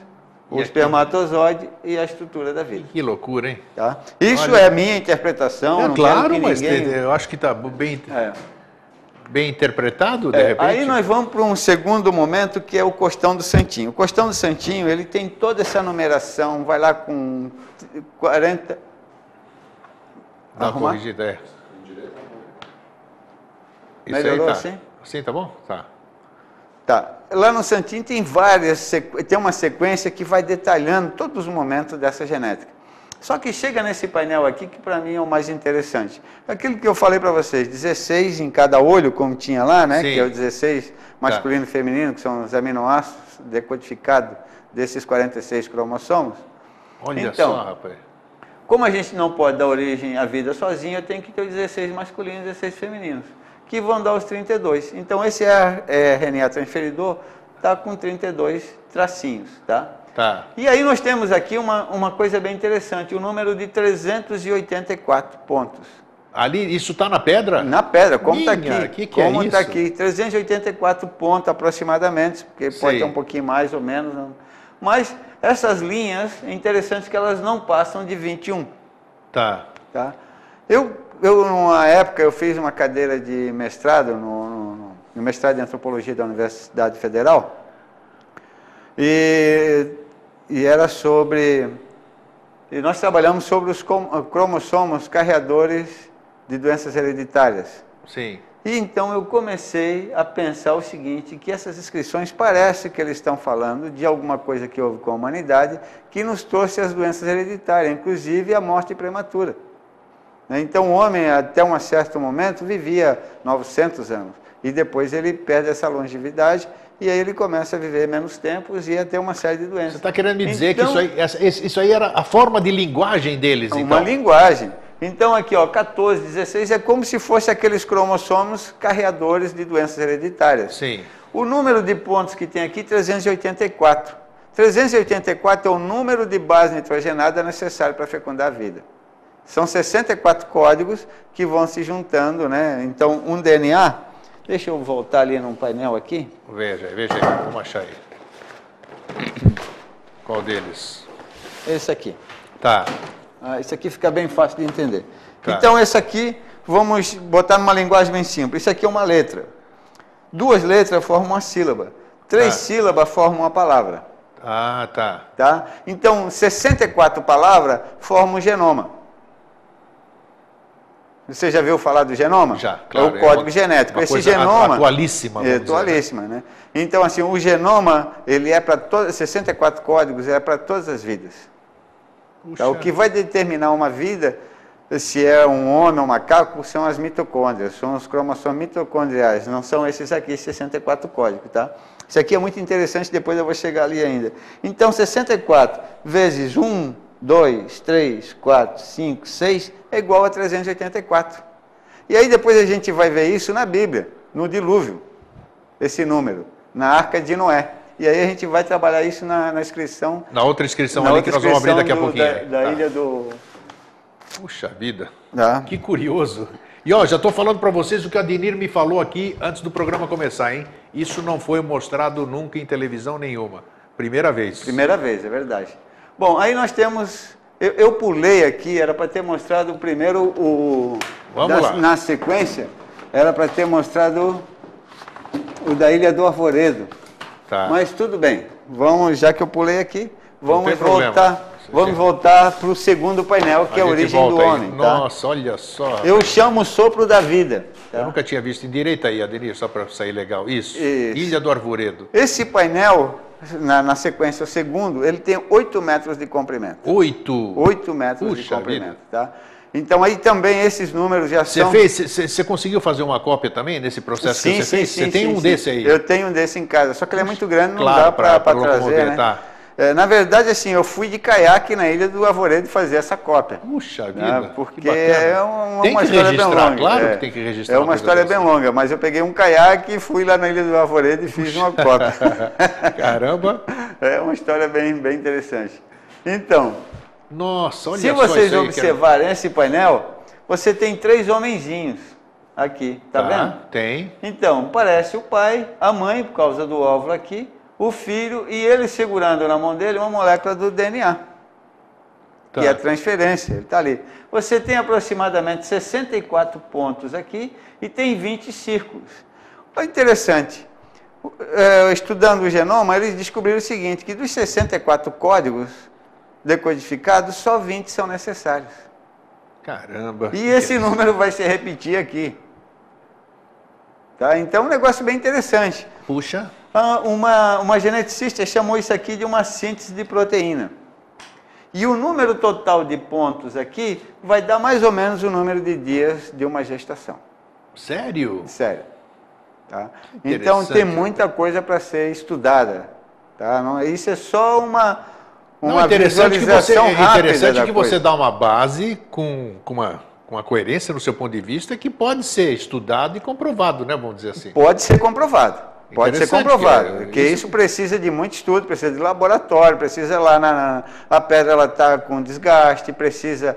Speaker 2: o espermatozoide e a estrutura da vida.
Speaker 1: Que loucura, hein?
Speaker 2: Tá? Isso
Speaker 1: Olha.
Speaker 2: É a minha interpretação. Não
Speaker 1: claro,
Speaker 2: quero que
Speaker 1: mas
Speaker 2: ninguém...
Speaker 1: eu acho que está bem interpretado, de repente.
Speaker 2: Aí nós vamos para um segundo momento, que é o costão do Santinho. O costão do Santinho, ele tem toda essa numeração, vai lá com 40...
Speaker 1: Dá uma corrigida, Isso
Speaker 2: Melhorou
Speaker 1: aí tá.
Speaker 2: assim?
Speaker 1: Assim, tá bom? Tá.
Speaker 2: Tá. Lá no Santinho tem tem uma sequência que vai detalhando todos os momentos dessa genética. Só que chega nesse painel aqui, que para mim é o mais interessante. Aquilo que eu falei para vocês, 16 em cada olho, como tinha lá, né?
Speaker 1: Sim.
Speaker 2: Que é o 16 masculino e feminino, que são os aminoácidos decodificados desses 46 cromossomos.
Speaker 1: Olha
Speaker 2: então,
Speaker 1: só, rapaz.
Speaker 2: Como a gente não pode dar origem à vida sozinho, eu tenho que ter 16 masculinos e 16 femininos, que vão dar os 32. Então, esse RNA transferidor está com 32 tracinhos, tá?
Speaker 1: Tá.
Speaker 2: E aí nós temos aqui uma coisa bem interessante, o número de 384 pontos.
Speaker 1: Ali, isso está na pedra?
Speaker 2: Na pedra, como está aqui.
Speaker 1: Que
Speaker 2: como
Speaker 1: é
Speaker 2: está
Speaker 1: isso?
Speaker 2: aqui, 384 pontos aproximadamente, porque pode ter um pouquinho mais ou menos. Não. Mas essas linhas, é interessante que elas não passam de 21.
Speaker 1: Tá.
Speaker 2: Tá? Eu, numa época, eu fiz uma cadeira de mestrado, no mestrado em Antropologia da Universidade Federal, e era sobre... E nós trabalhamos sobre os cromossomos carreadores de doenças hereditárias.
Speaker 1: Sim.
Speaker 2: E então eu comecei a pensar o seguinte, que essas inscrições parece que eles estão falando de alguma coisa que houve com a humanidade, que nos trouxe as doenças hereditárias, inclusive a morte prematura. Então o homem, até um certo momento, vivia 900 anos. E depois ele perde essa longevidade e aí ele começa a viver menos tempos e a ter uma série de doenças.
Speaker 1: Você está querendo me dizer que isso aí era a forma de linguagem deles, então?
Speaker 2: Uma linguagem. Então aqui, ó, 14, 16 é como se fosse aqueles cromossomos carreadores de doenças hereditárias.
Speaker 1: Sim.
Speaker 2: O número de pontos que tem aqui, 384. 384 é o número de base nitrogenada necessário para fecundar a vida. São 64 códigos que vão se juntando, né? Então, um DNA... Deixa eu voltar ali num painel aqui.
Speaker 1: Veja aí, vamos achar aí. Qual deles?
Speaker 2: Esse aqui.
Speaker 1: Tá.
Speaker 2: Isso aqui fica bem fácil de entender.
Speaker 1: Tá.
Speaker 2: Então, esse aqui, vamos botar numa linguagem bem simples. Isso aqui é uma letra. 2 letras formam uma sílaba. 3 sílabas formam uma palavra.
Speaker 1: Ah, tá.
Speaker 2: Tá? Então, 64 palavras formam um genoma. Você já viu falar do genoma?
Speaker 1: Já, claro.
Speaker 2: É o código genético. Esse genoma...
Speaker 1: Atualíssima.
Speaker 2: É atualíssima, né? Então, assim, o genoma, ele é para todos... 64 códigos, é para todas as vidas. Tá? O que vai determinar uma vida, se é um homem ou um macaco, são as mitocôndrias, são os cromossomos mitocondriais, não são esses aqui, 64 códigos, tá? Isso aqui é muito interessante, depois eu vou chegar ali ainda. Então, 64 vezes 1, 2, 3, 4, 5, 6 é igual a 384. E aí depois a gente vai ver isso na Bíblia, no dilúvio, esse número, na Arca de Noé. E aí a gente vai trabalhar isso na inscrição.
Speaker 1: Na outra inscrição ali que nós vamos abrir daqui a pouquinho.
Speaker 2: Da ilha do...
Speaker 1: Puxa vida,
Speaker 2: Tá.
Speaker 1: que curioso. E ó, já estou falando para vocês o que a Adenir me falou aqui antes do programa começar, hein? Isso não foi mostrado nunca em televisão nenhuma. Primeira vez.
Speaker 2: Primeira vez, é verdade. Bom, aí nós temos... Eu pulei aqui, era para ter mostrado primeiro o...
Speaker 1: Vamos lá.
Speaker 2: Na sequência, era para ter mostrado o da Ilha do Arvoredo.
Speaker 1: Tá.
Speaker 2: Mas tudo bem, vamos, já que eu pulei aqui,
Speaker 1: Não tem problema.
Speaker 2: vamos voltar para o segundo painel, que é a origem do homem. Tá?
Speaker 1: Nossa, olha só.
Speaker 2: Eu chamo o sopro da vida. Tá?
Speaker 1: Eu nunca tinha visto. Endireita aí, Adenir, só para sair legal. Isso.
Speaker 2: Isso.
Speaker 1: Ilha do Arvoredo.
Speaker 2: Esse painel, na sequência, o segundo, ele tem 8 metros de comprimento. 8 metros de
Speaker 1: Puxa
Speaker 2: comprimento.
Speaker 1: vida.
Speaker 2: Tá? Então aí também esses números já são...
Speaker 1: Você conseguiu fazer uma cópia também nesse processo que você fez? Você tem um desse aí?
Speaker 2: Eu tenho um desse em casa, só que ele é muito grande, não
Speaker 1: Claro,
Speaker 2: dá para
Speaker 1: pra
Speaker 2: trazer, né?
Speaker 1: tá.
Speaker 2: Na verdade, assim, eu fui de caiaque na Ilha do Arvoredo fazer essa cópia.
Speaker 1: Puxa vida,
Speaker 2: Né? Porque
Speaker 1: que bacana.
Speaker 2: é uma
Speaker 1: Tem que
Speaker 2: história bem
Speaker 1: registrar,
Speaker 2: longa.
Speaker 1: claro que tem que registrar
Speaker 2: É
Speaker 1: uma
Speaker 2: uma
Speaker 1: coisa
Speaker 2: história
Speaker 1: dessa.
Speaker 2: bem longa, mas eu peguei um caiaque e fui lá na Ilha do Arvoredo e fiz uma cópia.
Speaker 1: Caramba.
Speaker 2: É uma história bem interessante. Então,
Speaker 1: Nossa, olha
Speaker 2: se
Speaker 1: só
Speaker 2: vocês
Speaker 1: isso aí,
Speaker 2: observarem esse painel, você tem 3 homenzinhos aqui, tá vendo?
Speaker 1: Tem.
Speaker 2: Então, parece o pai, a mãe, por causa do óvulo aqui, o filho, e ele segurando na mão dele uma molécula do DNA,
Speaker 1: Tá.
Speaker 2: que é a transferência, ele está ali. Você tem aproximadamente 64 pontos aqui e tem 20 círculos. É interessante, estudando o genoma, eles descobriram o seguinte, que dos 64 códigos decodificados, só 20 são necessários.
Speaker 1: Caramba.
Speaker 2: E esse número vai se repetir aqui. Tá? Então, é um negócio bem interessante.
Speaker 1: Puxa.
Speaker 2: Uma geneticista chamou isso aqui de uma síntese de proteína. E o número total de pontos aqui vai dar mais ou menos o número de dias de uma gestação.
Speaker 1: Sério?
Speaker 2: Sério. Tá? Então, tem muita coisa para ser estudada. Tá? Isso é só uma visualização rápida.
Speaker 1: É interessante que você
Speaker 2: coisa.
Speaker 1: dá uma base com uma coerência no seu ponto de vista que pode ser estudado e comprovado, né? Vamos dizer assim.
Speaker 2: Pode ser comprovado. Pode ser comprovado, porque isso precisa de muito estudo, precisa de laboratório, precisa lá a pedra ela está com desgaste, precisa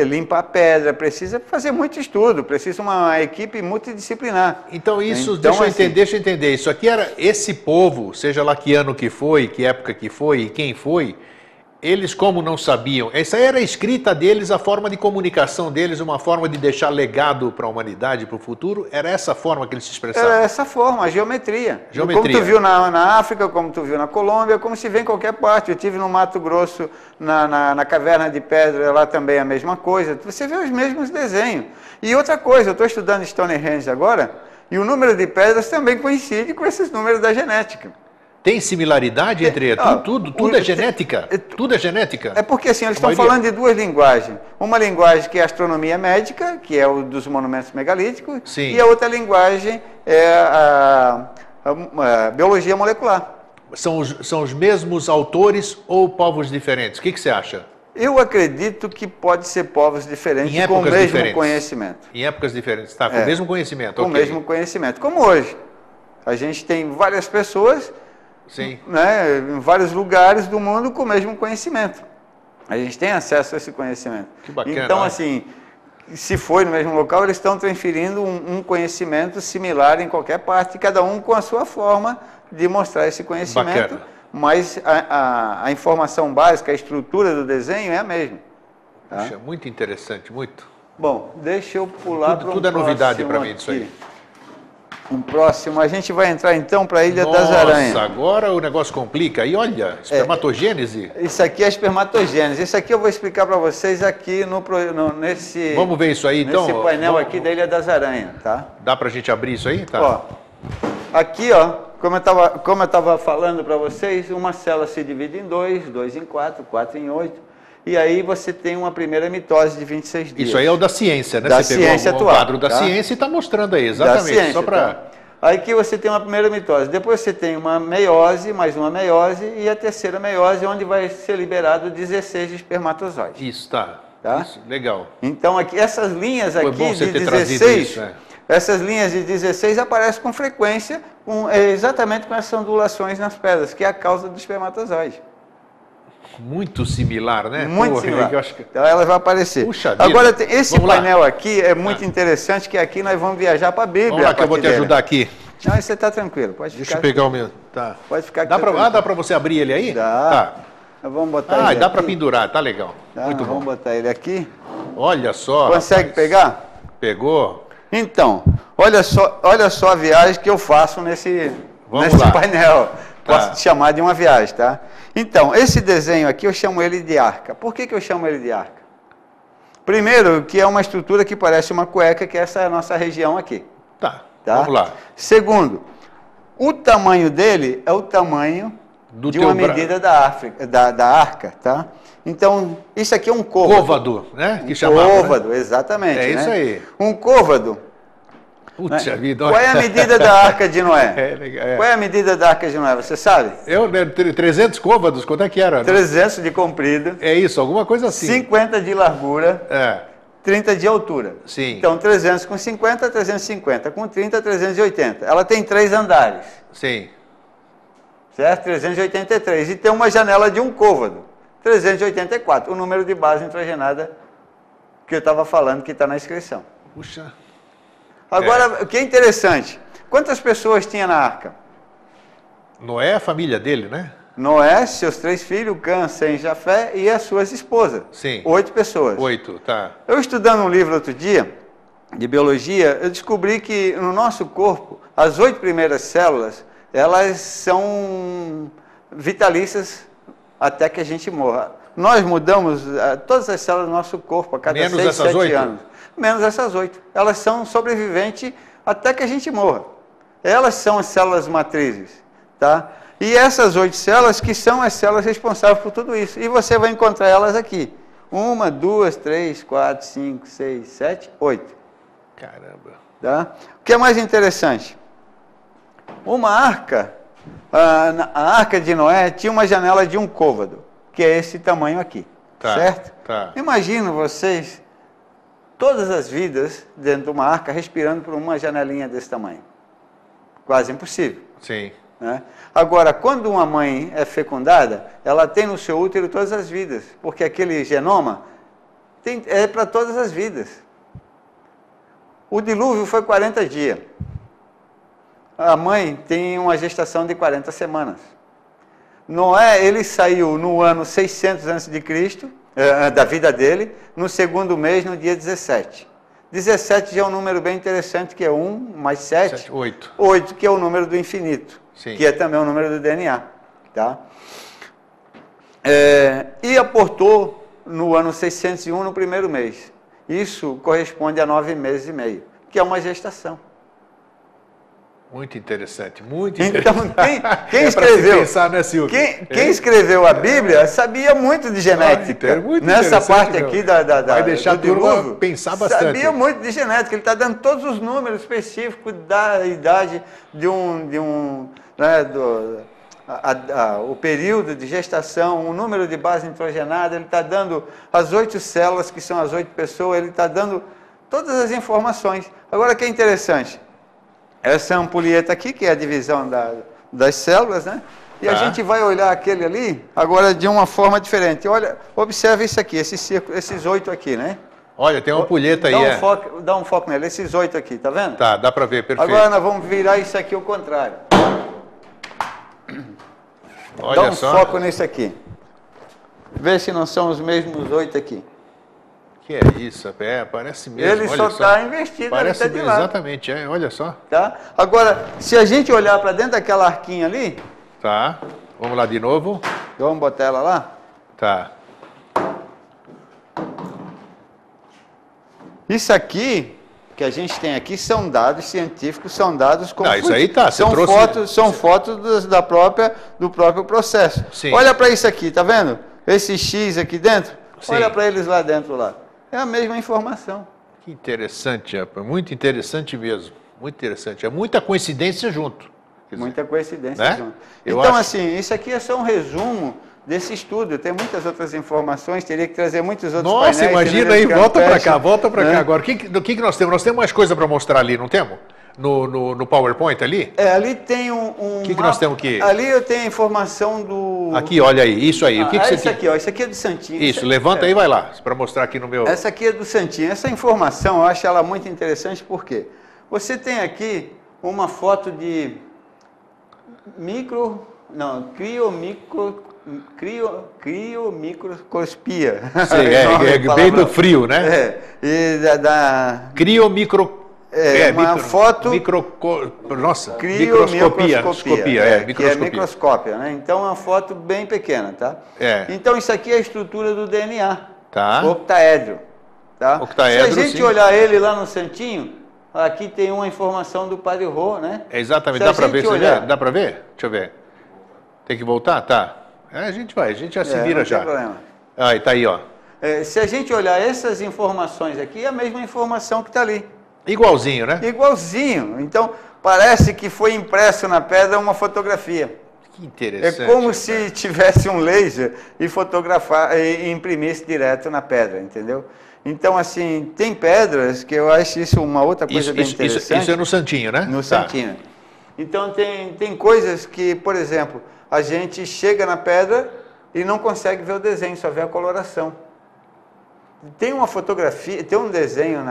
Speaker 2: limpar a pedra, precisa fazer muito estudo, precisa uma equipe multidisciplinar.
Speaker 1: Então isso,
Speaker 2: então,
Speaker 1: deixa eu entender, isso aqui era esse povo, seja lá que ano que foi, que época que foi e quem foi, eles como não sabiam, essa era a escrita deles, a forma de comunicação deles, uma forma de deixar legado para a humanidade, para o futuro, era essa forma que eles se expressavam?
Speaker 2: Era essa forma, a geometria.
Speaker 1: Geometria.
Speaker 2: Como tu viu na África, como tu viu na Colômbia, como se vê em qualquer parte. Eu estive no Mato Grosso, na caverna de pedra, lá também a mesma coisa. Você vê os mesmos desenhos. E outra coisa, eu estou estudando Stonehenge agora, e o número de pedras também coincide com esses números da genética.
Speaker 1: Tem similaridade entre tudo é genética? Tudo é genética?
Speaker 2: É porque assim, eles estão falando de 2 linguagens. Uma linguagem que é a astronomia médica, que é o dos monumentos megalíticos,
Speaker 1: Sim.
Speaker 2: e a outra linguagem é a biologia molecular.
Speaker 1: São os mesmos autores ou povos diferentes? O que você acha?
Speaker 2: Eu acredito que pode ser povos diferentes com o mesmo conhecimento.
Speaker 1: Em épocas diferentes, tá? Com o mesmo conhecimento,
Speaker 2: Com o mesmo conhecimento. Como hoje. A gente tem várias pessoas...
Speaker 1: Sim.
Speaker 2: Né, em vários lugares do mundo com o mesmo conhecimento. A gente tem acesso a esse conhecimento.
Speaker 1: Que bacana.
Speaker 2: Então, assim, se foi no mesmo local, eles estão transferindo um conhecimento similar em qualquer parte, cada um com a sua forma de mostrar esse conhecimento.
Speaker 1: Bacana.
Speaker 2: Mas a informação básica, a estrutura do desenho é a mesma. Tá?
Speaker 1: Puxa, muito interessante, muito.
Speaker 2: Bom, deixa eu pular para
Speaker 1: Tudo é novidade para mim disso aí.
Speaker 2: Um próximo, a gente vai entrar então para a Ilha
Speaker 1: Nossa,
Speaker 2: das Aranhas.
Speaker 1: Agora o negócio complica. E olha, espermatogênese.
Speaker 2: Isso aqui é espermatogênese. Isso aqui eu vou explicar para vocês aqui nesse...
Speaker 1: Vamos ver isso aí então?
Speaker 2: Nesse painel aqui da Ilha das Aranhas, tá?
Speaker 1: Dá para a gente abrir isso aí? Tá.
Speaker 2: Ó, aqui, ó, como eu estava falando para vocês, uma célula se divide em 2, 2 em 4, 4 em 8. E aí você tem uma primeira mitose de 26 dias.
Speaker 1: Isso aí é o da ciência, né?
Speaker 2: Da
Speaker 1: você
Speaker 2: ciência
Speaker 1: pegou
Speaker 2: atual,
Speaker 1: um quadro da
Speaker 2: tá?
Speaker 1: ciência e está mostrando aí, exatamente.
Speaker 2: Da ciência,
Speaker 1: só para...
Speaker 2: tá? Aí que você tem uma primeira mitose. Depois você tem uma meiose, mais uma meiose, e a terceira meiose, onde vai ser liberado 16 espermatozoides.
Speaker 1: Isso, tá.
Speaker 2: Tá?
Speaker 1: Isso, legal.
Speaker 2: Então, aqui, essas linhas
Speaker 1: Foi
Speaker 2: aqui
Speaker 1: bom você
Speaker 2: de
Speaker 1: ter trazido
Speaker 2: 16,
Speaker 1: isso, né?
Speaker 2: essas linhas de 16 aparecem com frequência, exatamente com essas ondulações nas pedras, que é a causa do espermatozoide.
Speaker 1: Muito similar, né?
Speaker 2: Muito
Speaker 1: Porra,
Speaker 2: similar.
Speaker 1: eu acho que...
Speaker 2: Então ela vai aparecer.
Speaker 1: Puxa vida.
Speaker 2: Agora, esse
Speaker 1: Vamos lá.
Speaker 2: painel aqui é muito interessante, que aqui nós vamos viajar para a Bíblia.
Speaker 1: Vamos lá
Speaker 2: a
Speaker 1: que eu vou te
Speaker 2: partir dele.
Speaker 1: ajudar aqui.
Speaker 2: Não, você está tranquilo, pode
Speaker 1: Deixa
Speaker 2: ficar.
Speaker 1: eu pegar o meu. Tá.
Speaker 2: Pode ficar aqui.
Speaker 1: Dá para você abrir ele aí?
Speaker 2: Dá.
Speaker 1: Tá.
Speaker 2: Nós vamos botar ele
Speaker 1: Dá
Speaker 2: aqui.
Speaker 1: para pendurar, tá legal.
Speaker 2: Tá,
Speaker 1: Muito bom.
Speaker 2: vamos botar ele aqui.
Speaker 1: Olha só.
Speaker 2: Consegue
Speaker 1: rapaz.
Speaker 2: pegar?
Speaker 1: Pegou.
Speaker 2: Então, olha só a viagem que eu faço nesse
Speaker 1: Vamos lá.
Speaker 2: painel.
Speaker 1: Tá.
Speaker 2: Posso te chamar de uma viagem, tá? Então, esse desenho aqui eu chamo ele de arca. Por que eu chamo ele de arca? Primeiro, que é uma estrutura que parece uma cueca, que essa é a nossa região aqui.
Speaker 1: Tá.
Speaker 2: Tá?
Speaker 1: Vamos lá.
Speaker 2: Segundo, o tamanho dele é o tamanho de uma medida da arca, tá? Então, isso aqui é um côvado.
Speaker 1: Côvado, né? Que chamava,
Speaker 2: Côvado,
Speaker 1: né?
Speaker 2: exatamente.
Speaker 1: É isso
Speaker 2: né?
Speaker 1: aí.
Speaker 2: Um côvado.
Speaker 1: Puxa vida.
Speaker 2: Qual é a medida da arca de Noé?
Speaker 1: É, legal, é.
Speaker 2: Qual é a medida da arca de Noé? Você sabe?
Speaker 1: 300 côvados, quanto é que era?
Speaker 2: 300 de comprido,
Speaker 1: É isso, alguma coisa assim.
Speaker 2: 50 de largura,
Speaker 1: É,
Speaker 2: 30 de altura.
Speaker 1: sim.
Speaker 2: Então, 300 com 50, 350. Com 30, 380. Ela tem 3 andares,
Speaker 1: Sim.
Speaker 2: certo? 383. E tem uma janela de um côvado, 384. O número de base nitrogenada que eu estava falando, que está na inscrição.
Speaker 1: Puxa.
Speaker 2: Agora, o que é interessante, quantas pessoas tinha na arca?
Speaker 1: Noé é a família dele, né?
Speaker 2: Noé, seus 3 filhos, Cã, Sem, Jafé e as suas esposas.
Speaker 1: Sim.
Speaker 2: 8 pessoas.
Speaker 1: 8, tá.
Speaker 2: Eu estudando um livro outro dia, de biologia, eu descobri que no nosso corpo, as 8 primeiras células, elas são vitalícias até que a gente morra. Nós mudamos todas as células do nosso corpo a cada
Speaker 1: Menos
Speaker 2: 6,
Speaker 1: essas
Speaker 2: 7
Speaker 1: 8?
Speaker 2: anos. Menos essas 8. Elas são sobreviventes até que a gente morra. Elas são as células matrizes, tá? E essas 8 células que são as células responsáveis por tudo isso. E você vai encontrar elas aqui. 1, 2, 3, 4, 5, 6, 7, 8.
Speaker 1: Caramba.
Speaker 2: Tá? O que é mais interessante? Uma arca, a arca de Noé tinha uma janela de um côvado, que é esse tamanho aqui,
Speaker 1: Tá,
Speaker 2: certo?
Speaker 1: tá.
Speaker 2: Imagino vocês, todas as vidas dentro de uma arca, respirando por uma janelinha desse tamanho. Quase impossível.
Speaker 1: Sim.
Speaker 2: Né? Agora, quando uma mãe é fecundada, ela tem no seu útero todas as vidas, porque aquele genoma é para todas as vidas. O dilúvio foi 40 dias. A mãe tem uma gestação de 40 semanas. Noé, ele saiu no ano 600 a.C., da vida dele, no segundo mês, no dia 17. 17 já é um número bem interessante, que é 1 mais 7.
Speaker 1: 8.
Speaker 2: 8, que é o número do infinito,
Speaker 1: Sim.
Speaker 2: que é também o número do DNA. Tá? E aportou no ano 601, no primeiro mês. Isso corresponde a 9 meses e meio, que é uma gestação.
Speaker 1: Muito interessante, muito interessante.
Speaker 2: Então, quem escreveu,
Speaker 1: pensar, né, Silvio?
Speaker 2: quem escreveu a Bíblia sabia muito de genética.
Speaker 1: Muito
Speaker 2: Nessa parte
Speaker 1: meu.
Speaker 2: aqui
Speaker 1: Vai deixar
Speaker 2: do
Speaker 1: a turma
Speaker 2: dilúvio,
Speaker 1: pensar bastante.
Speaker 2: sabia muito de genética. Ele está dando todos os números específicos da idade o período de gestação, o número de base nitrogenada. Ele está dando as 8 células, que são as 8 pessoas. Ele está dando todas as informações. Agora, o que é interessante? Essa ampulheta aqui, que é a divisão das células, né? E a gente vai olhar aquele ali, agora de uma forma diferente. Olha, observe isso aqui, esse círculo, esses 8 aqui, né?
Speaker 1: Olha, tem uma ampulheta aí,
Speaker 2: Dá um foco nele, esses 8 aqui, tá vendo?
Speaker 1: Tá, dá para ver, perfeito.
Speaker 2: Agora nós vamos virar isso aqui ao contrário.
Speaker 1: Olha
Speaker 2: Dá um
Speaker 1: só.
Speaker 2: foco nesse aqui. Vê se não são os mesmos 8 aqui.
Speaker 1: Que é isso? Parece mesmo.
Speaker 2: Ele só está investido,
Speaker 1: parece
Speaker 2: ele está de lado.
Speaker 1: exatamente, olha só.
Speaker 2: Tá? Agora, se a gente olhar para dentro daquela arquinha ali...
Speaker 1: Tá, vamos lá de novo.
Speaker 2: Vamos botar ela lá?
Speaker 1: Tá.
Speaker 2: Isso aqui que a gente tem aqui são dados científicos, são dados como
Speaker 1: isso aí tá,
Speaker 2: são
Speaker 1: trouxe...
Speaker 2: fotos, são fotos do próprio processo.
Speaker 1: Sim.
Speaker 2: Olha para isso aqui, tá vendo? Esse X aqui dentro.
Speaker 1: Sim.
Speaker 2: Olha para eles lá dentro lá. É a mesma informação.
Speaker 1: Que interessante, rapaz. Muito interessante mesmo. Muito interessante. É muita coincidência junto. Quer dizer,
Speaker 2: Muita coincidência
Speaker 1: né?
Speaker 2: junto.
Speaker 1: Eu
Speaker 2: Então,
Speaker 1: acho...
Speaker 2: assim, isso aqui é só um resumo desse estudo. Tem muitas outras informações, teria que trazer muitos outros
Speaker 1: Nossa,
Speaker 2: painéis.
Speaker 1: imagina aí, volta para cá,
Speaker 2: né?
Speaker 1: Agora, do que nós temos? Nós temos mais coisa para mostrar ali, não temos? No PowerPoint ali?
Speaker 2: Ali tem um
Speaker 1: O que nós temos aqui?
Speaker 2: Ali eu tenho a informação do...
Speaker 1: Aqui, olha aí, isso aí. O que você
Speaker 2: isso aqui, ó, isso aqui é do Santinho.
Speaker 1: Isso, levanta aí e vai lá, para mostrar aqui no meu...
Speaker 2: Essa aqui é do Santinho. Essa informação, eu acho ela muito interessante, porque você tem aqui uma foto de criomicroscopia.
Speaker 1: Sim, é bem do frio, né?
Speaker 2: E
Speaker 1: Criomicro...
Speaker 2: uma foto...
Speaker 1: Nossa,
Speaker 2: Criomicroscopia.
Speaker 1: microscopia.
Speaker 2: Que é microscópia, né? Então é uma foto bem pequena, tá? Então isso aqui é a estrutura do DNA.
Speaker 1: Tá.
Speaker 2: Octaédrio. Tá?
Speaker 1: Octaédrio,
Speaker 2: se a gente
Speaker 1: sim.
Speaker 2: olhar ele lá no Santinho, aqui tem uma informação do Padre Rô, né?
Speaker 1: Exatamente, dá para ver, você vê? Dá para ver? Deixa eu ver. Tem que voltar? Tá. A gente já se vira já.
Speaker 2: Não tem problema.
Speaker 1: Aí, tá aí, ó.
Speaker 2: Se a gente olhar essas informações aqui, é a mesma informação que está ali.
Speaker 1: Igualzinho, né?
Speaker 2: Igualzinho. Então, parece que foi impresso na pedra uma fotografia.
Speaker 1: Que interessante.
Speaker 2: É como se tivesse um laser e e imprimisse direto na pedra, entendeu? Então, assim, tem pedras que eu acho isso uma outra coisa bem interessante.
Speaker 1: Isso é no Santinho, né?
Speaker 2: No Santinho. Então, tem coisas que, por exemplo, a gente chega na pedra e não consegue ver o desenho, só vê a coloração. Tem uma fotografia, tem um desenho,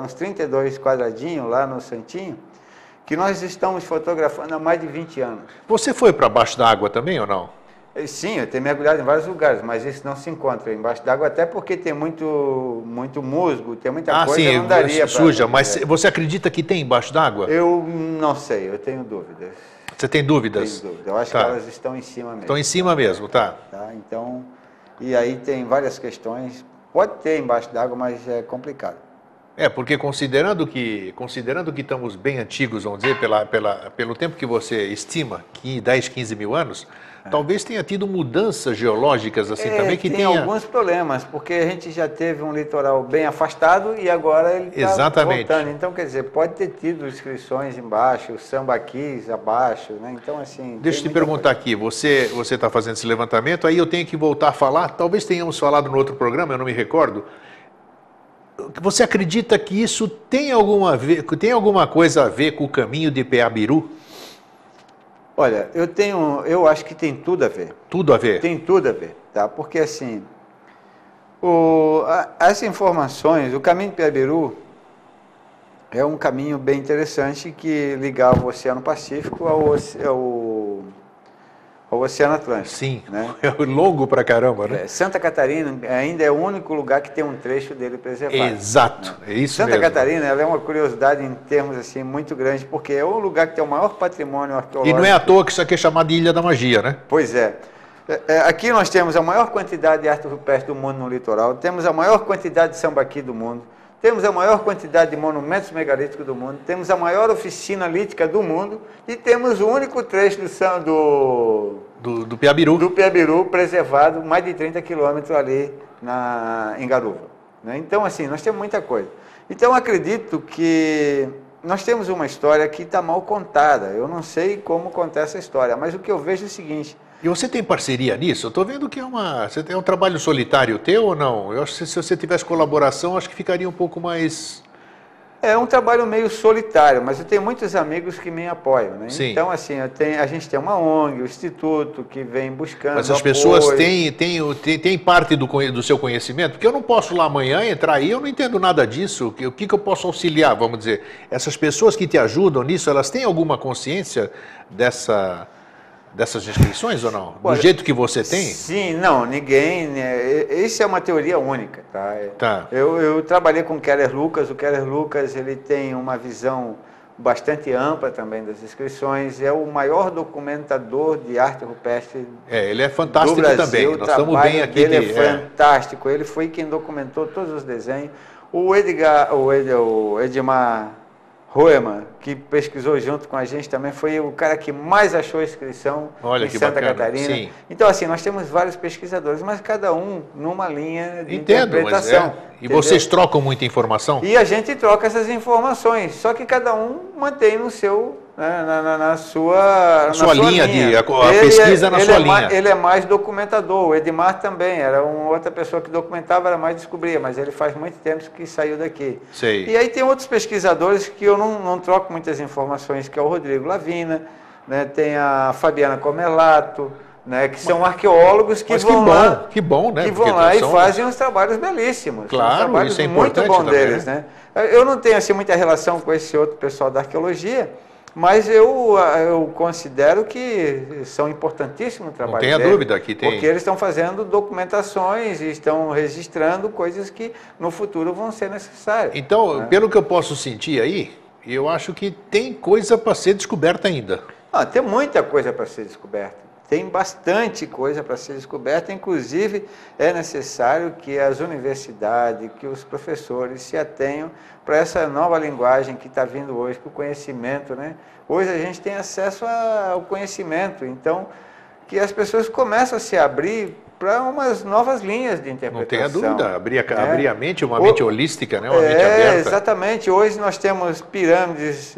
Speaker 2: uns 32 quadradinhos lá no Santinho, que nós estamos fotografando há mais de 20 anos.
Speaker 1: Você foi para baixo d'água também ou não?
Speaker 2: Sim, eu tenho mergulhado em vários lugares, mas isso não se encontra embaixo d'água, até porque tem muito musgo, tem muita coisa que não daria
Speaker 1: suja, mas você acredita que tem embaixo d'água?
Speaker 2: Eu não sei, eu tenho dúvidas.
Speaker 1: Você tem dúvidas?
Speaker 2: Tenho dúvidas, eu acho que elas estão em cima mesmo.
Speaker 1: Estão em cima mesmo, tá?
Speaker 2: Então, e aí tem várias questões, pode ter embaixo d'água, mas é complicado.
Speaker 1: Porque considerando que estamos bem antigos, vamos dizer, pelo tempo que você estima, 10, 15 mil anos, talvez tenha tido mudanças geológicas assim também que
Speaker 2: tem alguns problemas, porque a gente já teve um litoral bem afastado e agora ele está voltando. Então, quer dizer, pode ter tido inscrições embaixo, sambaquis abaixo, né? Então, assim...
Speaker 1: Deixa eu te perguntar aqui, você está fazendo esse levantamento, aí eu tenho que voltar a falar, talvez tenhamos falado no outro programa, eu não me recordo. Você acredita que isso tem alguma coisa a ver com o caminho de Peabiru?
Speaker 2: Olha, eu acho que tem tudo a ver.
Speaker 1: Tudo a ver?
Speaker 2: Tem tudo a ver, tá? Porque assim, as informações, o caminho de Peabiru é um caminho bem interessante que ligava o Oceano Pacífico ao Oceano Atlântico.
Speaker 1: Sim,
Speaker 2: né?
Speaker 1: É longo pra caramba, né?
Speaker 2: Santa Catarina ainda é o único lugar que tem um trecho dele preservado.
Speaker 1: Exato,
Speaker 2: né?
Speaker 1: É isso
Speaker 2: Santa
Speaker 1: mesmo.
Speaker 2: Catarina ela é uma curiosidade em termos assim, muito grande, porque é o lugar que tem o maior patrimônio arqueológico.
Speaker 1: E não é à toa que isso aqui é chamado de Ilha da Magia, né?
Speaker 2: Pois é. Aqui nós temos a maior quantidade de arte rupestre do mundo no litoral, temos a maior quantidade de sambaqui do mundo, temos a maior quantidade de monumentos megalíticos do mundo, temos a maior oficina lítica do mundo e temos o único trecho
Speaker 1: do Peabiru.
Speaker 2: Do Peabiru preservado, mais de 30 quilômetros ali em Garuva. Né? Então, assim, nós temos muita coisa. Então, acredito que nós temos uma história que está mal contada. Eu não sei como contar essa história, mas o que eu vejo é o seguinte...
Speaker 1: E você tem parceria nisso? Eu estou vendo que você tem um trabalho solitário teu ou não? Eu acho que se você tivesse colaboração, acho que ficaria um pouco mais...
Speaker 2: É um trabalho meio solitário, mas eu tenho muitos amigos que me apoiam, né?
Speaker 1: Sim.
Speaker 2: Então, assim, a gente tem uma ONG, o Instituto, que vem buscando
Speaker 1: Mas as pessoas têm parte do seu conhecimento? Porque eu não posso lá amanhã entrar aí, eu não entendo nada disso. O que eu posso auxiliar, vamos dizer? Essas pessoas que te ajudam nisso, elas têm alguma consciência dessas inscrições ou não? Do
Speaker 2: Olha,
Speaker 1: jeito que você tem?
Speaker 2: Sim, não, ninguém. Isso é uma teoria única, tá?
Speaker 1: Tá.
Speaker 2: Eu trabalhei com o Keller Lucas. O Keller Lucas ele tem uma visão bastante ampla também das inscrições. É o maior documentador de arte rupestre
Speaker 1: Ele é fantástico
Speaker 2: do Brasil.
Speaker 1: também. Nós estamos bem aqui.
Speaker 2: Ele é fantástico. Ele foi quem documentou todos os desenhos. O Edmar Roeman, que pesquisou junto com a gente também, foi o cara que mais achou inscrição em Santa Catarina. Sim. Então, assim, nós temos vários pesquisadores, mas cada um numa linha de interpretação.
Speaker 1: E vocês trocam muita informação?
Speaker 2: E a gente troca essas informações, só que cada um mantém no seu, na sua linha.
Speaker 1: A pesquisa na sua linha.
Speaker 2: Ele é mais documentador. O Edmar também era uma outra pessoa que documentava, era mais descobria, mas ele faz muito tempo que saiu daqui.
Speaker 1: Sei.
Speaker 2: E aí tem outros pesquisadores que eu não troco muitas informações, que é o Rodrigo Lavina, né? Tem a Fabiana Comelato, né, que são arqueólogos que vão lá,
Speaker 1: que bom, né?
Speaker 2: Que vão lá e fazem uns trabalhos belíssimos.
Speaker 1: Claro,
Speaker 2: trabalhos
Speaker 1: isso é
Speaker 2: muito
Speaker 1: importante
Speaker 2: bom
Speaker 1: também,
Speaker 2: deles, né? Eu não tenho assim muita relação com esse outro pessoal da arqueologia, mas eu considero que são importantíssimos o trabalho deles.
Speaker 1: Não tenha dúvida que tem.
Speaker 2: Porque eles estão fazendo documentações e estão registrando coisas que no futuro vão ser necessárias.
Speaker 1: Então, pelo que eu posso sentir aí, eu acho que tem coisa para ser descoberta ainda.
Speaker 2: Tem muita coisa para ser descoberta. Tem bastante coisa para ser descoberta, inclusive é necessário que as universidades, que os professores se atenham para essa nova linguagem que está vindo hoje, para o conhecimento, né? Hoje a gente tem acesso ao conhecimento, então que as pessoas começam a se abrir para umas novas linhas de interpretação.
Speaker 1: Não tenha dúvida, abrir a mente, uma mente holística, né? Uma mente aberta.
Speaker 2: Exatamente, hoje nós temos pirâmides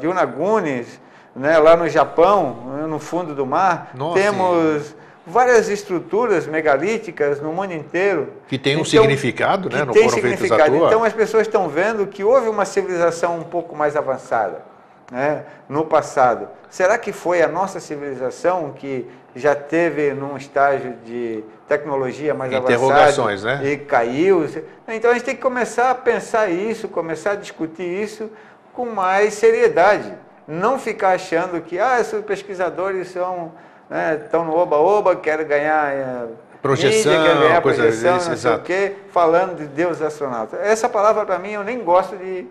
Speaker 2: de Unagunes, né, lá no Japão, no fundo do mar. Nossa, temos várias estruturas megalíticas no mundo inteiro.
Speaker 1: Que tem um significado, né?
Speaker 2: Não foram feitas à toa. Então as pessoas estão vendo que houve uma civilização um pouco mais avançada, né, no passado. Será que foi a nossa civilização que já teve num estágio de tecnologia mais avançada,
Speaker 1: né?
Speaker 2: E caiu? Então a gente tem que começar a pensar isso, começar a discutir isso com mais seriedade. Não ficar achando que esses pesquisadores estão no oba-oba, querem ganhar
Speaker 1: projeção,
Speaker 2: mídia, querem ganhar projeção, não sei o quê, falando de Deus astronauta. Essa palavra, para mim, eu nem gosto de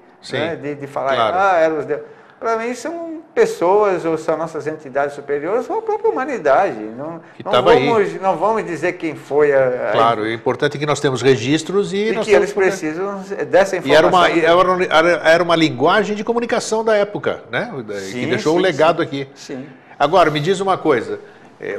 Speaker 2: falar,
Speaker 1: claro.
Speaker 2: Eram os deuses. Para mim, são pessoas, ou são nossas entidades superiores, ou a própria humanidade. Não vamos dizer quem foi
Speaker 1: Claro, o importante é que nós temos registros e nós
Speaker 2: que eles precisam dessa informação.
Speaker 1: E era uma linguagem de comunicação da época, né? Que deixou um legado aqui.
Speaker 2: Sim.
Speaker 1: Agora, me diz uma coisa.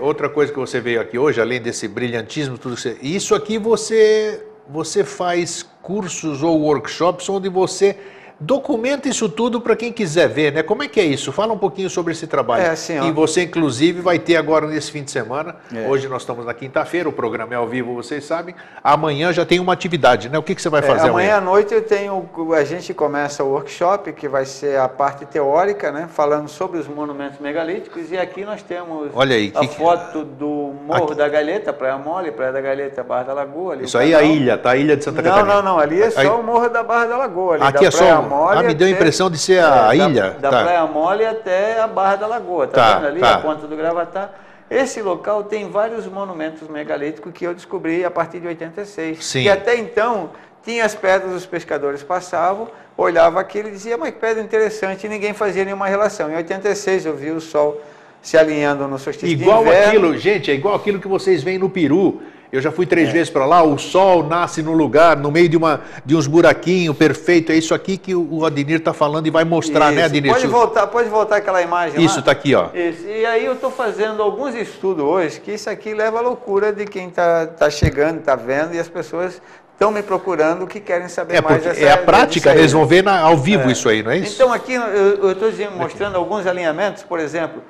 Speaker 1: Outra coisa que você veio aqui hoje, além desse brilhantismo, tudo isso aqui você faz cursos ou workshops onde você documenta isso tudo para quem quiser ver, né? Como é que é isso? Fala um pouquinho sobre esse trabalho. E você, inclusive, vai ter agora nesse fim de semana. Hoje nós estamos na quinta-feira, o programa é ao vivo, vocês sabem. Amanhã já tem uma atividade, né? O que você vai fazer
Speaker 2: amanhã? Amanhã à noite a gente começa o workshop, que vai ser a parte teórica, né? Falando sobre os monumentos megalíticos. E aqui nós temos a foto do Morro da Galheta, Praia Mole, Praia da Galheta, Barra da Lagoa.
Speaker 1: Isso aí é a ilha, tá? A ilha de Santa Catarina.
Speaker 2: Não. Ali é só o Morro da Barra da Lagoa. Ali
Speaker 1: aqui é só... me deu a impressão de ser a ilha.
Speaker 2: Da Praia Mole até a Barra da Lagoa, tá vendo ali? A ponta do Gravatá. Esse local tem vários monumentos megalíticos que eu descobri a partir de 86.
Speaker 1: Sim.
Speaker 2: E até então, tinha as pedras, os pescadores passavam, olhavam aquilo e diziam, mas que pedra interessante, e ninguém fazia nenhuma relação. Em 86 eu vi o Sol se alinhando no solstício de inverno.
Speaker 1: Gente, é igual aquilo que vocês veem no Peru. Eu já fui 3 vezes para lá, o sol nasce no lugar, no meio de uns buraquinhos, perfeito. É isso aqui que o Adnir está falando e vai mostrar, né, Adnir?
Speaker 2: Pode voltar aquela imagem
Speaker 1: Isso, está aqui, ó.
Speaker 2: Isso. E aí eu estou fazendo alguns estudos hoje, que isso aqui leva à loucura de quem está chegando, está vendo, e as pessoas estão me procurando que querem saber mais dessa.
Speaker 1: É a prática, eles vão ver ao vivo isso aí, não é isso?
Speaker 2: Então aqui eu estou mostrando alguns alinhamentos, por exemplo,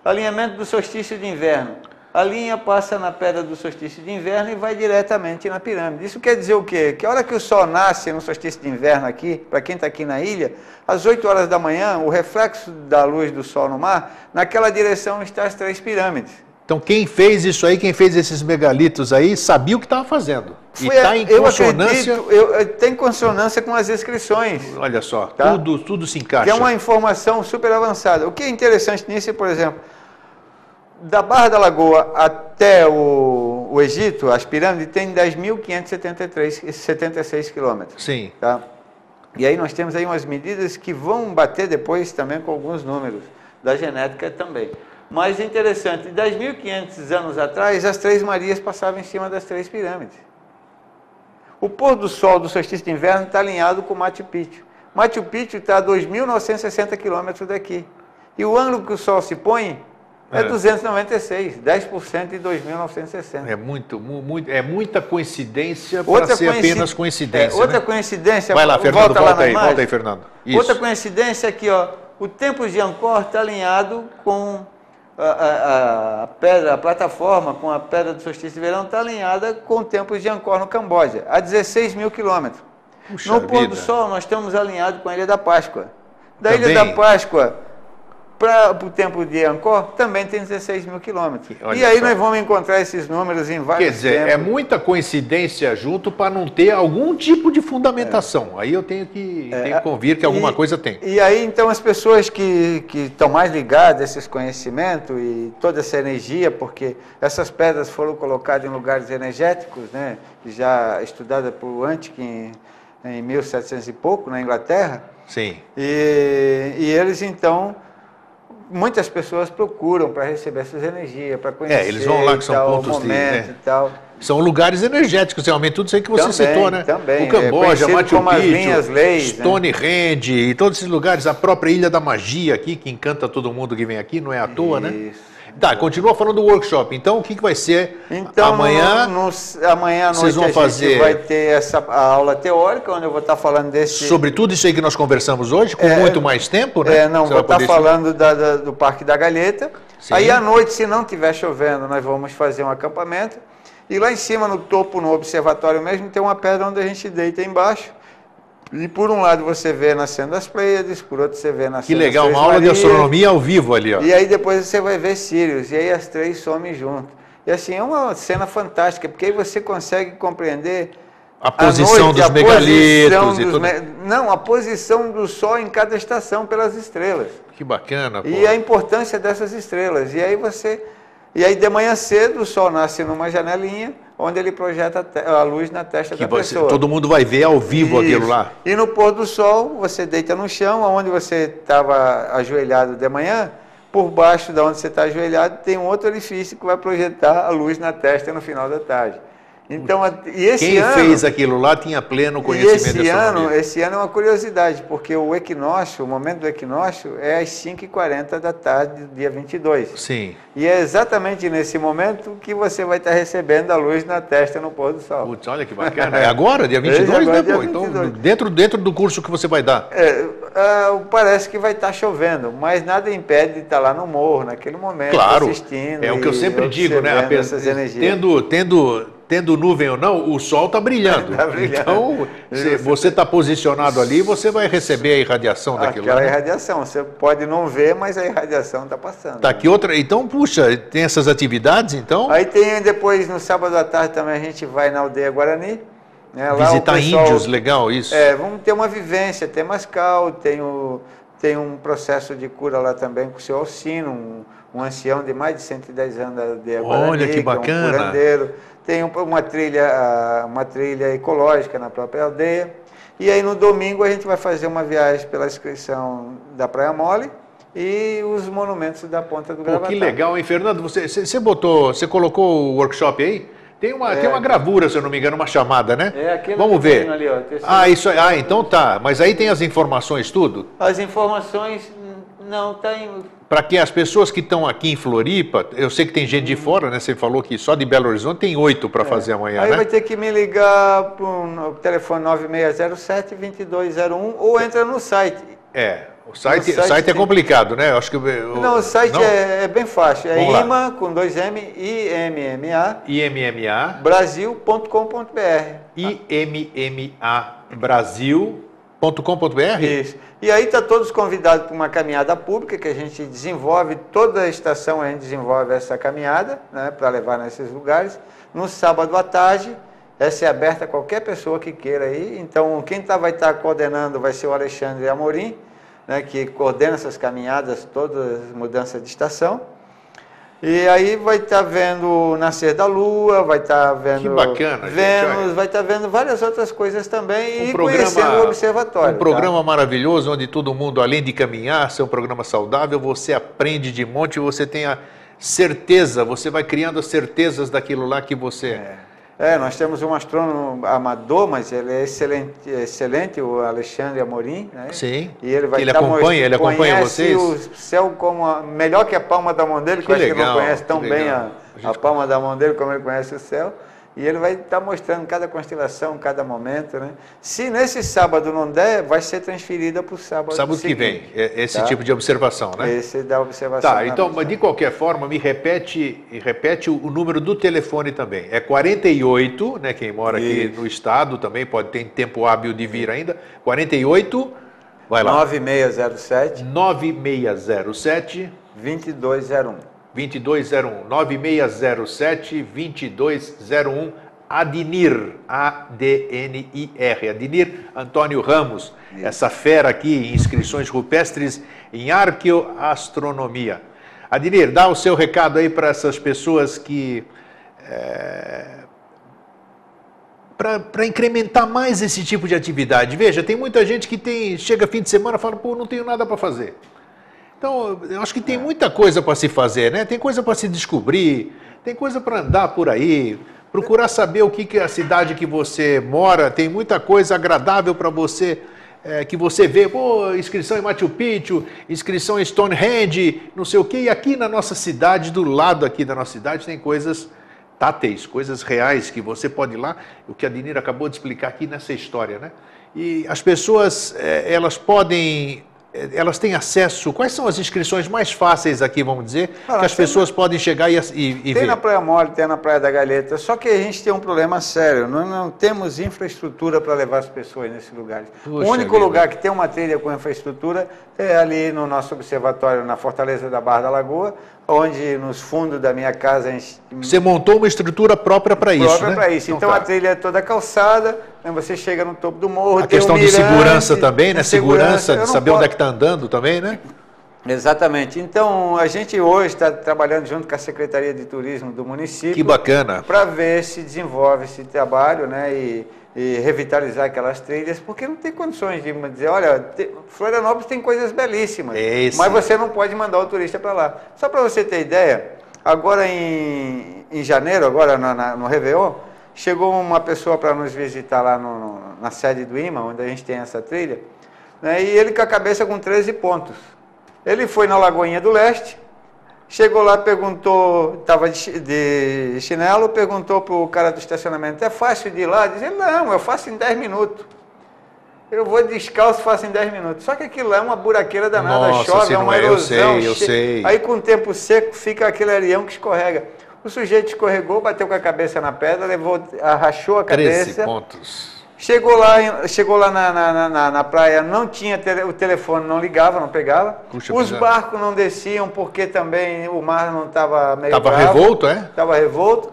Speaker 2: alinhamento do solstício de inverno. A linha passa na pedra do solstício de inverno e vai diretamente na pirâmide. Isso quer dizer o quê? Que a hora que o sol nasce no solstício de inverno aqui, para quem está aqui na ilha, às 8 horas da manhã, o reflexo da luz do sol no mar, naquela direção está as 3 pirâmides.
Speaker 1: Então quem fez isso aí, quem fez esses megalitos aí, sabia o que estava fazendo. E está em consonância...
Speaker 2: Tem consonância com as inscrições.
Speaker 1: Olha só,
Speaker 2: tá?
Speaker 1: tudo se encaixa.
Speaker 2: Que é uma informação super avançada. O que é interessante nisso é, por exemplo, Da Barra da Lagoa até o Egito, as pirâmides, tem 10.576 quilômetros.
Speaker 1: Sim.
Speaker 2: Tá? E aí nós temos aí umas medidas que vão bater depois também com alguns números da genética também. Mas interessante, 10.500 anos atrás, as Três Marias passavam em cima das três pirâmides. O pôr do sol do solstício de inverno está alinhado com Machu Picchu. Machu Picchu está a 2.960 quilômetros daqui. E o ângulo que o sol se põe é 296, 10% de 2.960.
Speaker 1: É muita coincidência para ser apenas coincidência.
Speaker 2: Outra coincidência...
Speaker 1: Vai lá, Fernando, volta aí, Fernando. Isso.
Speaker 2: Outra coincidência aqui, ó, o tempo de Angkor está alinhado com a pedra, a plataforma com a pedra do solstício de verão está alinhada com o tempo de Angkor no Camboja, a 16 mil quilômetros. No pôr do sol, nós estamos alinhados com a Ilha da Páscoa. Da Ilha da Páscoa para o tempo de Angkor, também tem 16 mil quilômetros. E aí nós vamos encontrar esses números em vários tempos.
Speaker 1: Quer dizer, é muita coincidência junto para não ter algum tipo de fundamentação. Aí eu tenho que convir que alguma coisa tem.
Speaker 2: E aí, então, as pessoas que estão mais ligadas a esses conhecimentos e toda essa energia, porque essas pedras foram colocadas em lugares energéticos, né, já estudada por Antikin em 1700 e pouco, na Inglaterra.
Speaker 1: Sim.
Speaker 2: E eles, então... Muitas pessoas procuram para receber essas energias, para conhecer
Speaker 1: eles vão lá que são pontos
Speaker 2: e tal.
Speaker 1: São lugares energéticos, realmente, tudo isso aí que você citou, né?
Speaker 2: Também.
Speaker 1: O Camboja, Machu Picchu,
Speaker 2: Stonehenge,
Speaker 1: e todos esses lugares, a própria Ilha da Magia aqui, que encanta todo mundo que vem aqui, não é à toa, né?
Speaker 2: Isso.
Speaker 1: Tá, continua falando do workshop. Então, o que vai ser amanhã?
Speaker 2: Amanhã à noite a gente vai ter a aula teórica, onde eu vou estar falando desse...
Speaker 1: Sobre tudo isso aí que nós conversamos hoje, com muito mais tempo, né?
Speaker 2: Vou estar falando do Parque da Galheta. Sim. Aí à noite, se não estiver chovendo, nós vamos fazer um acampamento. E lá em cima, no topo, no observatório mesmo, tem uma pedra onde a gente deita embaixo. E por um lado você vê nascendo as Pleiades, por outro você vê nascendo
Speaker 1: Que legal, uma aula de astronomia ao vivo ali, ó.
Speaker 2: E aí depois você vai ver Sírios, e aí as três somem junto. E assim, é uma cena fantástica, porque aí você consegue compreender
Speaker 1: a posição dos megalitos e tudo.
Speaker 2: Não, a posição do Sol em cada estação pelas estrelas.
Speaker 1: Que bacana, pô.
Speaker 2: E a importância dessas estrelas. E aí de manhã cedo o Sol nasce numa janelinha, onde ele projeta a luz na testa da pessoa.
Speaker 1: Todo mundo vai ver ao vivo aquilo lá.
Speaker 2: E no pôr do sol, você deita no chão, onde você estava ajoelhado de manhã, por baixo de onde você está ajoelhado, tem um outro orifício que vai projetar a luz na testa no final da tarde. Então,
Speaker 1: quem fez aquilo lá tinha pleno conhecimento da astronomia.
Speaker 2: Esse ano é uma curiosidade, porque o equinócio, o momento do equinócio é às 5h40 da tarde do dia 22.
Speaker 1: Sim.
Speaker 2: E é exatamente nesse momento que você vai estar recebendo a luz na testa no pôr do sol.
Speaker 1: Putz, olha que bacana. É agora, dia 22, né, pô? Então, dentro do curso que você vai dar.
Speaker 2: Parece que vai estar chovendo, mas nada impede de estar lá no morro, naquele momento, assistindo.
Speaker 1: É o que eu sempre digo, né? Tendo nuvem ou não, o sol está brilhando.
Speaker 2: Tá brilhando.
Speaker 1: Então, se você está posicionado ali, você vai receber a irradiação daquilo.
Speaker 2: Aquela irradiação. Você pode não ver, mas a irradiação está passando.
Speaker 1: Tá aqui outra. Então, puxa, tem essas atividades, então?
Speaker 2: Aí tem depois, no sábado à tarde também, a gente vai na aldeia Guarani. Né? Lá
Speaker 1: visitar índios, legal isso.
Speaker 2: Vamos ter uma vivência, tem mascal, tem um processo de cura lá também com o seu Alcino, um ancião de mais de 110 anos da aldeia Guarani.
Speaker 1: Olha que bacana.
Speaker 2: Um curandeiro. Tem uma trilha ecológica na própria aldeia. E aí no domingo a gente vai fazer uma viagem pela inscrição da Praia Mole e os monumentos da Ponta do Gravatá.
Speaker 1: Que legal, hein, Fernando? Você colocou o workshop aí? Tem uma gravura, se eu não me engano, uma chamada, né? Vamos ver. Ali, ó, isso aí. Então tá. Mas aí tem as informações, tudo?
Speaker 2: As informações não tem.
Speaker 1: Para que as pessoas que estão aqui em Floripa, eu sei que tem gente de fora, né? Você falou que só de Belo Horizonte tem 8 para fazer amanhã,
Speaker 2: aí
Speaker 1: né?
Speaker 2: Vai ter que me ligar para o telefone 9607-2201 ou entra no site.
Speaker 1: O site é complicado, né? Acho que
Speaker 2: não, o site é bem fácil. É IMA, com 2M, IMMA, Brasil.com.br.
Speaker 1: IMMA Brasil.com.br?
Speaker 2: Isso. E aí está todos convidados para uma caminhada pública, que a gente desenvolve, toda a estação a gente desenvolve essa caminhada, né, para levar nesses lugares. No sábado à tarde, essa é aberta a qualquer pessoa que queira ir. Então, quem vai estar coordenando vai ser o Alexandre Amorim, né, que coordena essas caminhadas, todas as mudanças de estação. E aí vai estar vendo o nascer da Lua, vai estar vendo
Speaker 1: Que bacana,
Speaker 2: Vênus,
Speaker 1: gente,
Speaker 2: vai estar vendo várias outras coisas também e
Speaker 1: programa,
Speaker 2: conhecendo o observatório.
Speaker 1: um programa maravilhoso, onde todo mundo, além de caminhar, ser um programa saudável, você aprende de monte, você tem a certeza, você vai criando as certezas daquilo lá que você...
Speaker 2: Nós temos um astrônomo amador, mas ele é excelente, o Alexandre Amorim, né?
Speaker 1: Sim.
Speaker 2: E ele vai
Speaker 1: ele acompanha vocês?
Speaker 2: o céu como melhor que a palma da mão dele, que eu acho que ele não conhece tão bem a palma da mão dele como ele conhece o céu. E ele vai estar mostrando cada constelação, cada momento, né? Se nesse sábado não der, vai ser transferida para o sábado
Speaker 1: seguinte. Que vem, esse tipo de observação, né?
Speaker 2: Esse da observação.
Speaker 1: Tá, então, mas de qualquer forma, me repete o número do telefone também. É 48, né? Quem mora aqui no estado também pode ter tempo hábil de vir ainda. 48, vai lá.
Speaker 2: 9607.
Speaker 1: 9607.
Speaker 2: 2201.
Speaker 1: 2201, 9607-2201, Adnir, A-D-N-I-R, Adnir Antônio Ramos, essa fera aqui em inscrições rupestres em arqueoastronomia. Adnir, dá o seu recado aí para essas pessoas que... para incrementar mais esse tipo de atividade. Veja, tem muita gente que chega fim de semana e fala, pô, não tenho nada para fazer. Então, eu acho que tem muita coisa para se fazer, né? Tem coisa para se descobrir, tem coisa para andar por aí, procurar saber o que é a cidade que você mora, tem muita coisa agradável para você, que você vê, pô, inscrição em Machu Picchu, inscrição em Stonehenge, não sei o quê, e aqui na nossa cidade, do lado aqui da nossa cidade, tem coisas táteis, coisas reais, que você pode ir lá, o que a Adnir acabou de explicar aqui nessa história, né? E as pessoas, elas têm acesso... Quais são as inscrições mais fáceis aqui, vamos dizer, que as pessoas podem chegar e ver?
Speaker 2: Tem na Praia Mole, tem na Praia da Galheta, só que a gente tem um problema sério, nós não temos infraestrutura para levar as pessoas nesses lugares.
Speaker 1: Puxa,
Speaker 2: o único lugar que tem uma trilha com infraestrutura é ali no nosso observatório, na Fortaleza da Barra da Lagoa, onde nos fundos da minha casa...
Speaker 1: Você montou uma estrutura própria para isso, né?
Speaker 2: Própria para isso. Então a trilha é toda calçada, né? Você chega no topo do morro,
Speaker 1: a questão de segurança também, né? Segurança de saber onde é que está andando também, né?
Speaker 2: Exatamente. Então, a gente hoje está trabalhando junto com a Secretaria de Turismo do município.
Speaker 1: Que bacana.
Speaker 2: Para ver se desenvolve esse trabalho, né? E revitalizar aquelas trilhas, porque não tem condições de dizer, olha, Florianópolis tem coisas belíssimas, mas você não pode mandar o turista para lá. Só para você ter ideia, agora em janeiro, agora no Réveillon, chegou uma pessoa para nos visitar lá na sede do IMA, onde a gente tem essa trilha, né, e ele com a cabeça com 13 pontos. Ele foi na Lagoinha do Leste, chegou lá, perguntou, estava de chinelo, perguntou para o cara do estacionamento, é fácil de ir lá? Dizia, não, eu faço em 10 minutos. Eu vou descalço e faço em 10 minutos. Só que aquilo lá é uma buraqueira danada, chove, é uma erosão.
Speaker 1: Eu sei.
Speaker 2: Aí com o tempo seco fica aquele areião que escorrega. O sujeito escorregou, bateu com a cabeça na pedra, rachou a cabeça.
Speaker 1: 13 pontos.
Speaker 2: Chegou lá na praia, não tinha o telefone, não ligava, não pegava.
Speaker 1: Puxa,
Speaker 2: os barcos não desciam porque também o mar não estava meio
Speaker 1: bravo. Estava revolto, é?
Speaker 2: Estava revolto.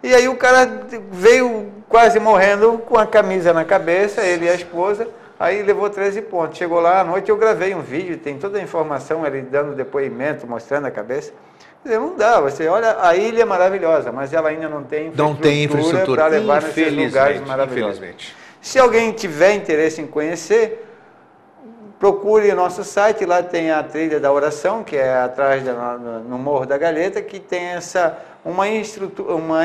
Speaker 2: E aí o cara veio quase morrendo com a camisa na cabeça, ele e a esposa, aí levou 13 pontos. Chegou lá à noite, eu gravei um vídeo, tem toda a informação, ele dando depoimento, mostrando a cabeça. Quer dizer, não dá, você olha, a ilha é maravilhosa, mas ela ainda não tem infraestrutura para levar nesses lugares maravilhosos.
Speaker 1: Infelizmente.
Speaker 2: Se alguém tiver interesse em conhecer, procure nosso site, lá tem a trilha da oração, que é atrás no Morro da Galheta, que tem uma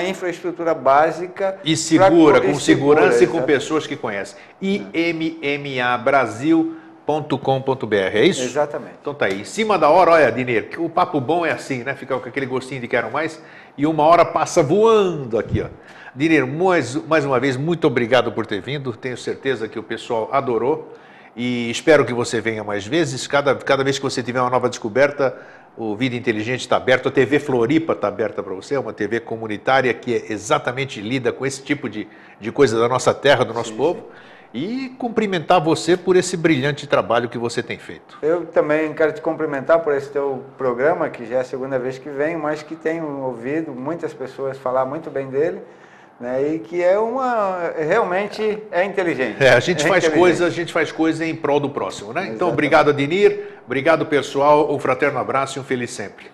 Speaker 2: infraestrutura básica.
Speaker 1: E segura, com segurança e com pessoas que conhecem. immabrasil.com.br, é isso?
Speaker 2: Exatamente.
Speaker 1: Então tá aí. Em cima da hora, olha, Adnir, o papo bom é assim, né? Fica com aquele gostinho de quero mais, e uma hora passa voando aqui, ó. Adnir, mais uma vez, muito obrigado por ter vindo. Tenho certeza que o pessoal adorou e espero que você venha mais vezes. Cada vez que você tiver uma nova descoberta, o Vida Inteligente está aberto. A TV Floripa está aberta para você, é uma TV comunitária que é exatamente lida com esse tipo de coisa da nossa terra, do nosso povo. E cumprimentar você por esse brilhante trabalho que você tem feito.
Speaker 2: Eu também quero te cumprimentar por esse teu programa, que já é a segunda vez que venho, mas que tenho ouvido muitas pessoas falar muito bem dele. Né, e que realmente é inteligente.
Speaker 1: A gente faz coisa em prol do próximo, né? Então, obrigado, Adnir, obrigado, pessoal, um fraterno abraço e um feliz sempre.